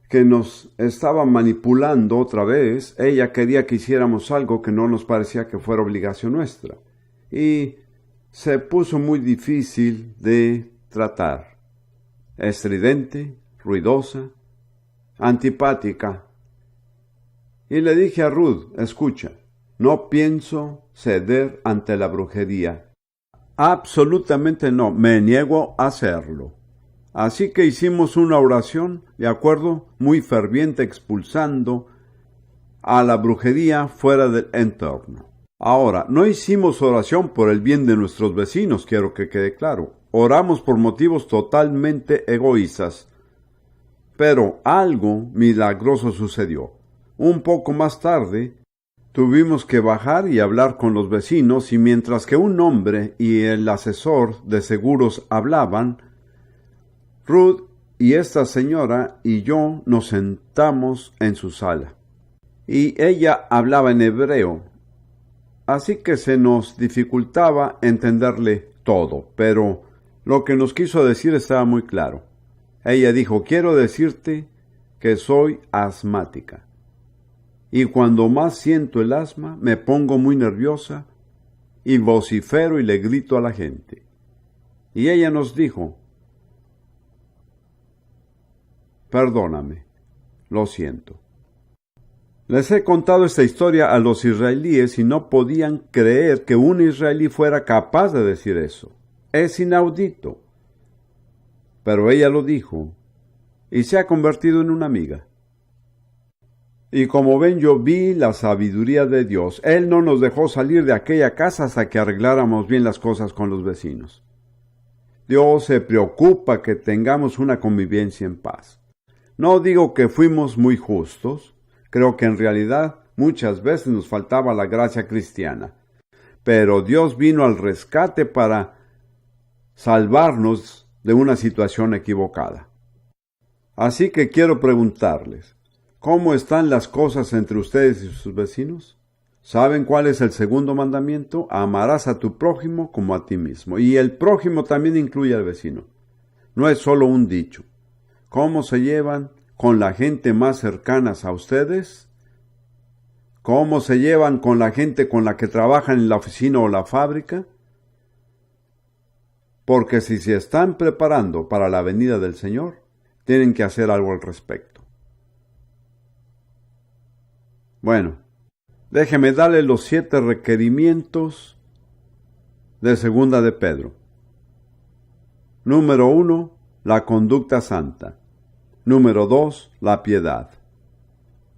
[SPEAKER 1] que nos estaba manipulando otra vez, ella quería que hiciéramos algo que no nos parecía que fuera obligación nuestra. Y se puso muy difícil de tratar. Estridente, ruidosa, antipática. Y le dije a Ruth, escucha, no pienso ceder ante la brujería. Absolutamente no, me niego a hacerlo. Así que hicimos una oración, de acuerdo, muy ferviente, expulsando a la brujería fuera del entorno. Ahora, no hicimos oración por el bien de nuestros vecinos, quiero que quede claro. Oramos por motivos totalmente egoístas. Pero algo milagroso sucedió. Un poco más tarde, tuvimos que bajar y hablar con los vecinos, y mientras que un hombre y el asesor de seguros hablaban, Ruth y esta señora y yo nos sentamos en su sala. Y ella hablaba en hebreo, así que se nos dificultaba entenderle todo, pero lo que nos quiso decir estaba muy claro. Ella dijo, quiero decirte que soy asmática. Y cuando más siento el asma, me pongo muy nerviosa y vocifero y le grito a la gente. Y ella nos dijo, perdóname, lo siento. Les he contado esta historia a los israelíes y no podían creer que un israelí fuera capaz de decir eso. Es inaudito. Pero ella lo dijo y se ha convertido en una amiga. Y como ven, yo vi la sabiduría de Dios. Él no nos dejó salir de aquella casa hasta que arregláramos bien las cosas con los vecinos. Dios se preocupa que tengamos una convivencia en paz. No digo que fuimos muy justos. Creo que en realidad muchas veces nos faltaba la gracia cristiana. Pero Dios vino al rescate para salvarnos de una situación equivocada. Así que quiero preguntarles, ¿cómo están las cosas entre ustedes y sus vecinos? ¿Saben cuál es el segundo mandamiento? Amarás a tu prójimo como a ti mismo. Y el prójimo también incluye al vecino. No es solo un dicho. ¿Cómo se llevan con la gente más cercana a ustedes? ¿Cómo se llevan con la gente con la que trabajan en la oficina o la fábrica? Porque si se están preparando para la venida del Señor, tienen que hacer algo al respecto. Bueno, déjeme darle los 7 requerimientos de Segunda de Pedro. Número 1, la conducta santa. Número 2, la piedad.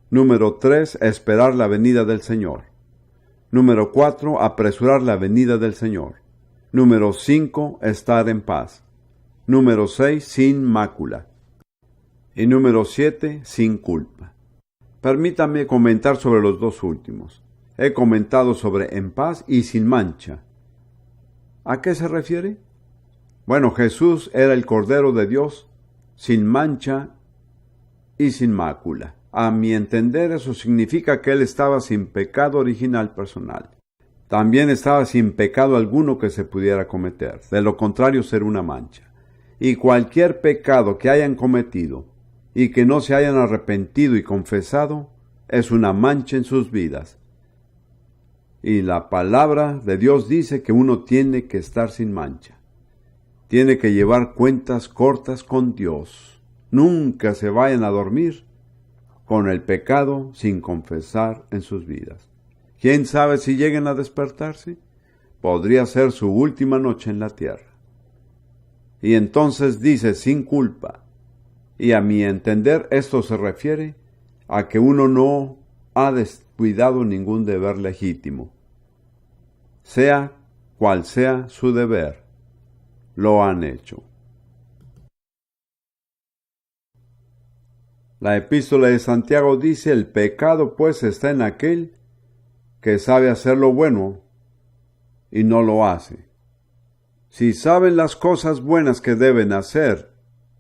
[SPEAKER 1] Número 3, esperar la venida del Señor. Número 4, apresurar la venida del Señor. Número 5, estar en paz. Número 6, sin mácula. Y número 7, sin culpa. Permítame comentar sobre los dos últimos. He comentado sobre en paz y sin mancha. ¿A qué se refiere? Bueno, Jesús era el Cordero de Dios, sin mancha y sin mácula. A mi entender, eso significa que Él estaba sin pecado original personal. También estaba sin pecado alguno que se pudiera cometer. De lo contrario, sería una mancha. Y cualquier pecado que hayan cometido y que no se hayan arrepentido y confesado, es una mancha en sus vidas. Y la palabra de Dios dice que uno tiene que estar sin mancha. Tiene que llevar cuentas cortas con Dios. Nunca se vayan a dormir con el pecado sin confesar en sus vidas. ¿Quién sabe si lleguen a despertarse? Podría ser su última noche en la tierra. Y entonces dice sin culpa. Y a mi entender esto se refiere a que uno no ha descuidado ningún deber legítimo. Sea cual sea su deber, lo han hecho. La epístola de Santiago dice, el pecado pues está en aquel que sabe hacer lo bueno y no lo hace. Si saben las cosas buenas que deben hacer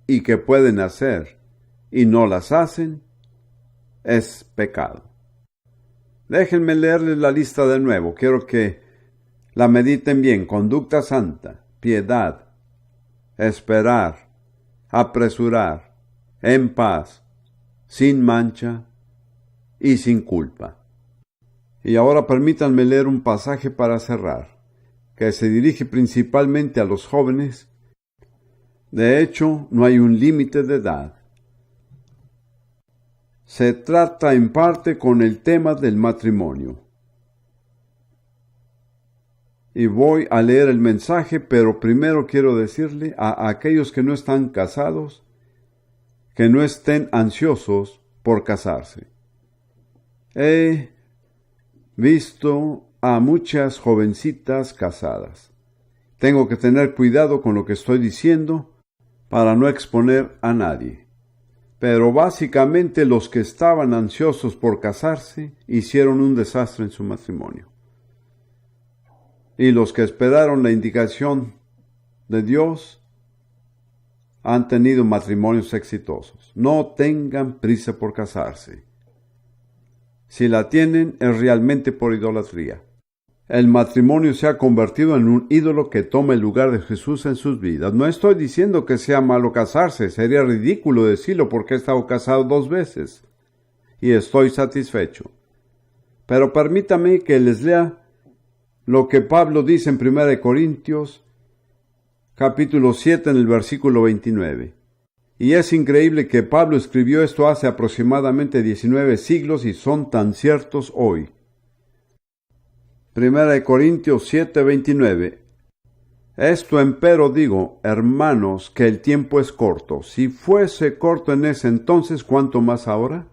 [SPEAKER 1] y que pueden hacer y no las hacen, es pecado. Déjenme leerles la lista de nuevo. Quiero que la mediten bien. Conducta santa, piedad, esperar, apresurar, en paz, sin mancha y sin culpa. Y ahora permítanme leer un pasaje para cerrar, que se dirige principalmente a los jóvenes. De hecho, no hay un límite de edad. Se trata en parte con el tema del matrimonio. Y voy a leer el mensaje, pero primero quiero decirle a aquellos que no están casados, que no estén ansiosos por casarse. He visto a muchas jovencitas casadas. Tengo que tener cuidado con lo que estoy diciendo para no exponer a nadie. Pero básicamente los que estaban ansiosos por casarse hicieron un desastre en su matrimonio. Y los que esperaron la indicación de Dios han tenido matrimonios exitosos. No tengan prisa por casarse. Si la tienen, es realmente por idolatría. El matrimonio se ha convertido en un ídolo que toma el lugar de Jesús en sus vidas. No estoy diciendo que sea malo casarse, sería ridículo decirlo porque he estado casado 2 veces y estoy satisfecho. Pero permítame que les lea lo que Pablo dice en 1 Corintios, capítulo 7, en el versículo 29. Y es increíble que Pablo escribió esto hace aproximadamente 19 siglos y son tan ciertos hoy. 1 Corintios 7, 29. Esto empero digo, hermanos, que el tiempo es corto. Si fuese corto en ese entonces, ¿cuánto más ahora?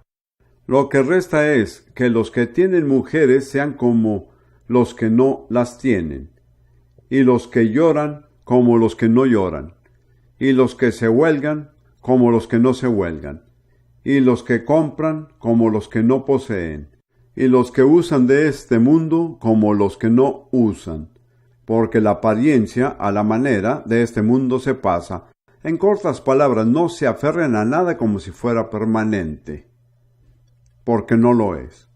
[SPEAKER 1] Lo que resta es que los que tienen mujeres sean como los que no las tienen, y los que lloran como los que no lloran, y los que se huelgan como los que no se huelgan, y los que compran como los que no poseen, y los que usan de este mundo como los que no usan, porque la apariencia a la manera de este mundo se pasa. En cortas palabras, no se aferren a nada como si fuera permanente, porque no lo es.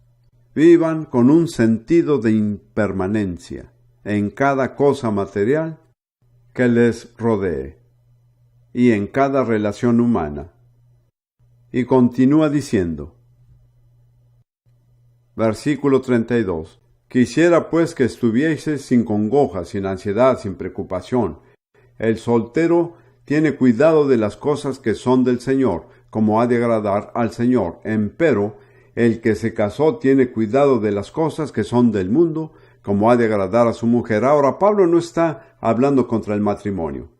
[SPEAKER 1] Vivan con un sentido de impermanencia en cada cosa material que les rodee y en cada relación humana. Y continúa diciendo, versículo 32. Quisiera pues que estuvieseis sin congoja, sin ansiedad, sin preocupación. El soltero tiene cuidado de las cosas que son del Señor, como ha de agradar al Señor. Empero, el que se casó tiene cuidado de las cosas que son del mundo, como ha de agradar a su mujer. Ahora, Pablo no está hablando contra el matrimonio.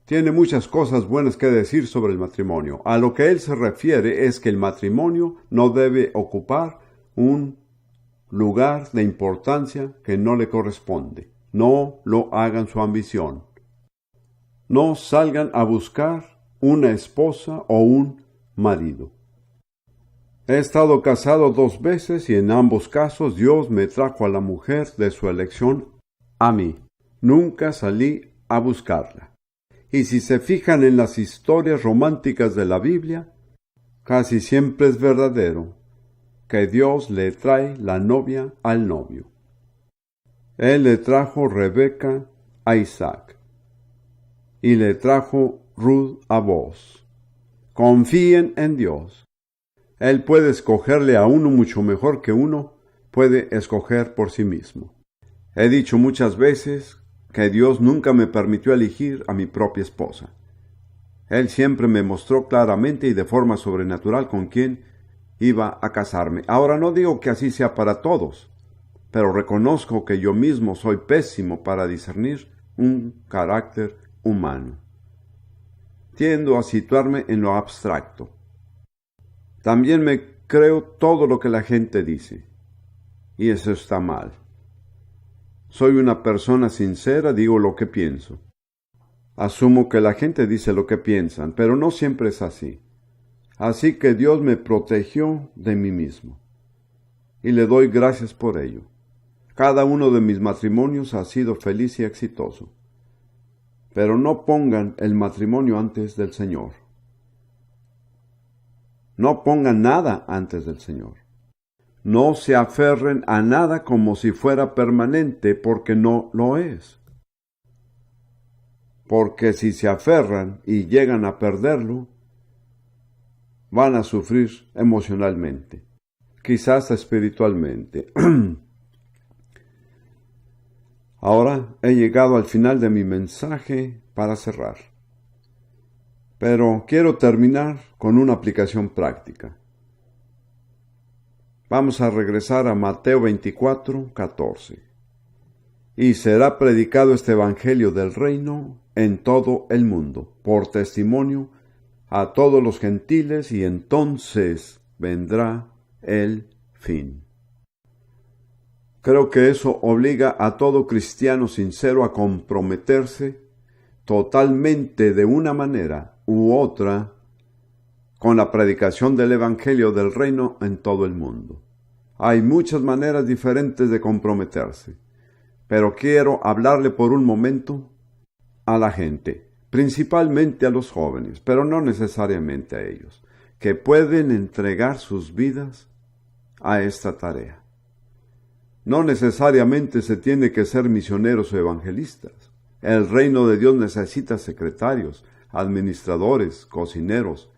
[SPEAKER 1] Tiene muchas cosas buenas que decir sobre el matrimonio. A lo que él se refiere es que el matrimonio no debe ocupar un lugar de importancia que no le corresponde. No lo hagan su ambición. No salgan a buscar una esposa o un marido. He estado casado 2 veces y en ambos casos Dios me trajo a la mujer de su elección a mí. Nunca salí a buscarla. Y si se fijan en las historias románticas de la Biblia, casi siempre es verdadero que Dios le trae la novia al novio. Él le trajo Rebeca a Isaac y le trajo Ruth a Boaz. Confíen en Dios. Él puede escogerle a uno mucho mejor que uno puede escoger por sí mismo. He dicho muchas veces que Dios nunca me permitió elegir a mi propia esposa. Él siempre me mostró claramente y de forma sobrenatural con quién iba a casarme. Ahora no digo que así sea para todos, pero reconozco que yo mismo soy pésimo para discernir un carácter humano. Tiendo a situarme en lo abstracto. También me creo todo lo que la gente dice, y eso está mal. Soy una persona sincera, digo lo que pienso. Asumo que la gente dice lo que piensan, pero no siempre es así. Así que Dios me protegió de mí mismo, y le doy gracias por ello. Cada uno de mis matrimonios ha sido feliz y exitoso. Pero no pongan el matrimonio antes del Señor. No pongan nada antes del Señor. No se aferren a nada como si fuera permanente, porque no lo es. Porque si se aferran y llegan a perderlo, van a sufrir emocionalmente, quizás espiritualmente. Ahora he llegado al final de mi mensaje para cerrar. Pero quiero terminar con una aplicación práctica. Vamos a regresar a Mateo 24:14. Y será predicado este evangelio del reino en todo el mundo, por testimonio a todos los gentiles, y entonces vendrá el fin. Creo que eso obliga a todo cristiano sincero a comprometerse totalmente de una manera u otra con la predicación del evangelio del reino en todo el mundo. Hay muchas maneras diferentes de comprometerse, pero quiero hablarle por un momento a la gente, principalmente a los jóvenes, pero no necesariamente a ellos, que pueden entregar sus vidas a esta tarea. No necesariamente se tiene que ser misioneros o evangelistas. El reino de Dios necesita secretarios, administradores, cocineros,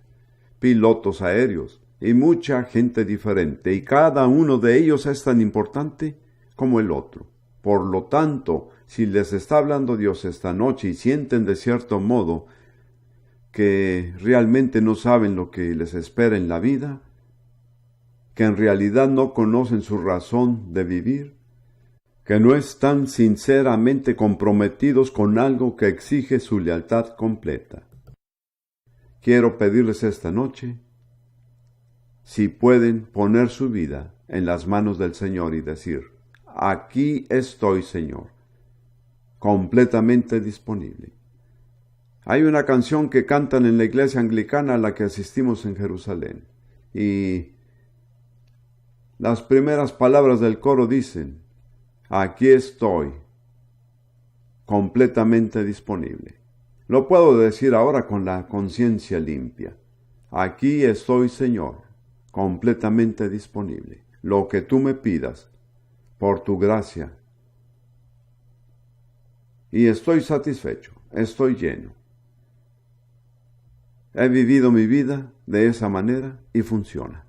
[SPEAKER 1] pilotos aéreos y mucha gente diferente, y cada uno de ellos es tan importante como el otro. Por lo tanto, si les está hablando Dios esta noche y sienten de cierto modo que realmente no saben lo que les espera en la vida, que en realidad no conocen su razón de vivir, que no están sinceramente comprometidos con algo que exige su lealtad completa. Quiero pedirles esta noche si pueden poner su vida en las manos del Señor y decir: aquí estoy, Señor, completamente disponible. Hay una canción que cantan en la iglesia anglicana a la que asistimos en Jerusalén, y las primeras palabras del coro dicen: aquí estoy, completamente disponible. Lo puedo decir ahora con la conciencia limpia. Aquí estoy, Señor, completamente disponible. Lo que tú me pidas, por tu gracia. Y estoy satisfecho, estoy lleno. He vivido mi vida de esa manera y funciona.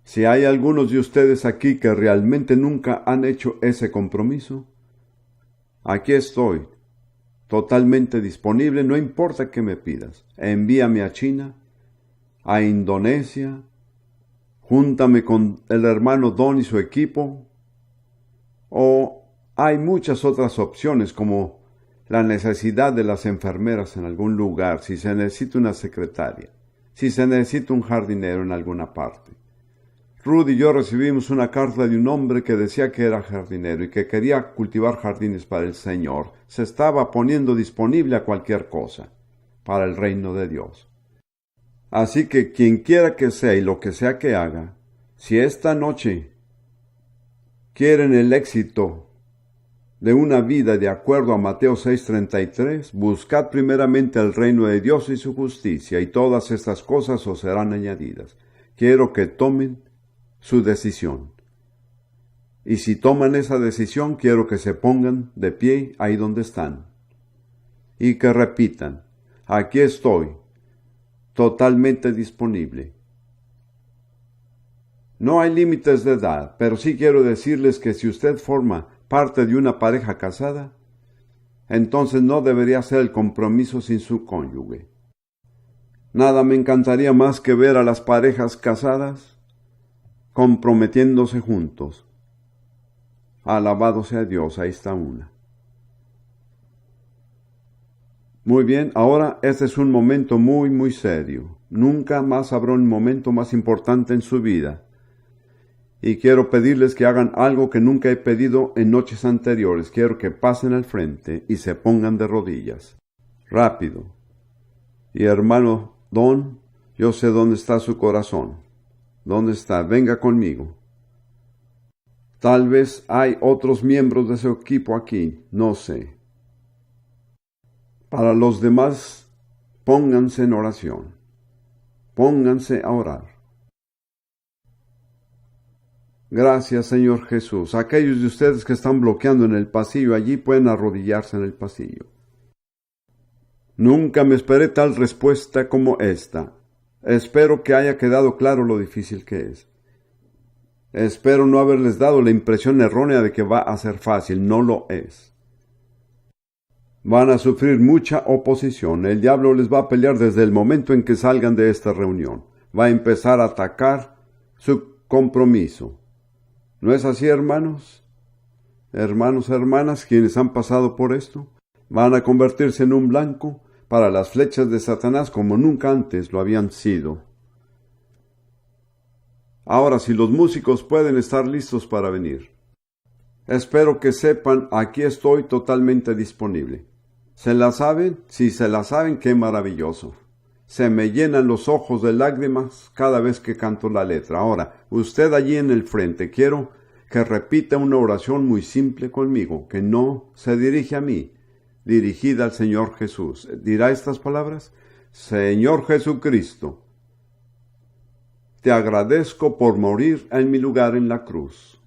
[SPEAKER 1] Si hay algunos de ustedes aquí que realmente nunca han hecho ese compromiso, aquí estoy, totalmente disponible, no importa qué me pidas. Envíame a China, a Indonesia, júntame con el hermano Don y su equipo, o hay muchas otras opciones como la necesidad de las enfermeras en algún lugar, si se necesita una secretaria, si se necesita un jardinero en alguna parte. Rudy y yo recibimos una carta de un hombre que decía que era jardinero y que quería cultivar jardines para el Señor. Se estaba poniendo disponible a cualquier cosa para el reino de Dios. Así que quien quiera que sea y lo que sea que haga, si esta noche quieren el éxito de una vida de acuerdo a Mateo 6:33, buscad primeramente el reino de Dios y su justicia, y todas estas cosas os serán añadidas. Quiero que tomen su decisión. Y si toman esa decisión, quiero que se pongan de pie ahí donde están y que repitan: aquí estoy, totalmente disponible. No hay límites de edad, pero sí quiero decirles que si usted forma parte de una pareja casada, entonces no debería hacer el compromiso sin su cónyuge. Nada me encantaría más que ver a las parejas casadas comprometiéndose juntos. Alabado sea Dios, ahí está una. Muy bien, ahora este es un momento muy serio. Nunca más habrá un momento más importante en su vida. Y quiero pedirles que hagan algo que nunca he pedido en noches anteriores. Quiero que pasen al frente y se pongan de rodillas. Rápido. Y hermano Don, yo sé dónde está su corazón. ¿Dónde está? Venga conmigo. Tal vez hay otros miembros de su equipo aquí, no sé. Para los demás, pónganse en oración. Pónganse a orar. Gracias, Señor Jesús. Aquellos de ustedes que están bloqueando en el pasillo allí pueden arrodillarse en el pasillo. Nunca me esperé tal respuesta como esta. Espero que haya quedado claro lo difícil que es. Espero no haberles dado la impresión errónea de que va a ser fácil. No lo es. Van a sufrir mucha oposición. El diablo les va a pelear desde el momento en que salgan de esta reunión. Va a empezar a atacar su compromiso. ¿No es así, hermanos? Hermanos, hermanas, quienes han pasado por esto, van a convertirse en un blanco para las flechas de Satanás como nunca antes lo habían sido. Ahora, si los músicos pueden estar listos para venir. Espero que sepan, aquí estoy totalmente disponible. ¿Se la saben? Si se la saben, qué maravilloso. Se me llenan los ojos de lágrimas cada vez que canto la letra. Ahora, usted allí en el frente, quiero que repita una oración muy simple conmigo, que no se dirige a mí, dirigida al Señor Jesús. ¿Dirá estas palabras? Señor Jesucristo, te agradezco por morir en mi lugar en la cruz,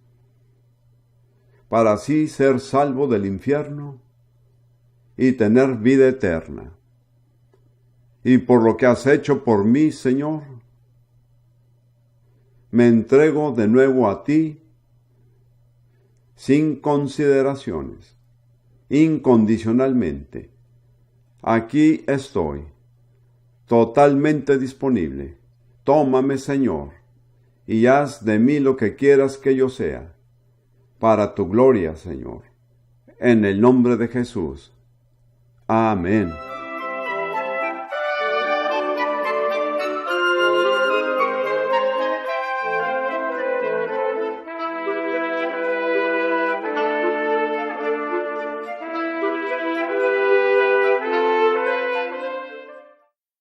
[SPEAKER 1] para así ser salvo del infierno y tener vida eterna. Y por lo que has hecho por mí, Señor, me entrego de nuevo a ti, sin consideraciones, incondicionalmente. Aquí estoy, totalmente disponible. Tómame, Señor, y haz de mí lo que quieras que yo sea, para tu gloria, Señor. En el nombre de Jesús. Amén.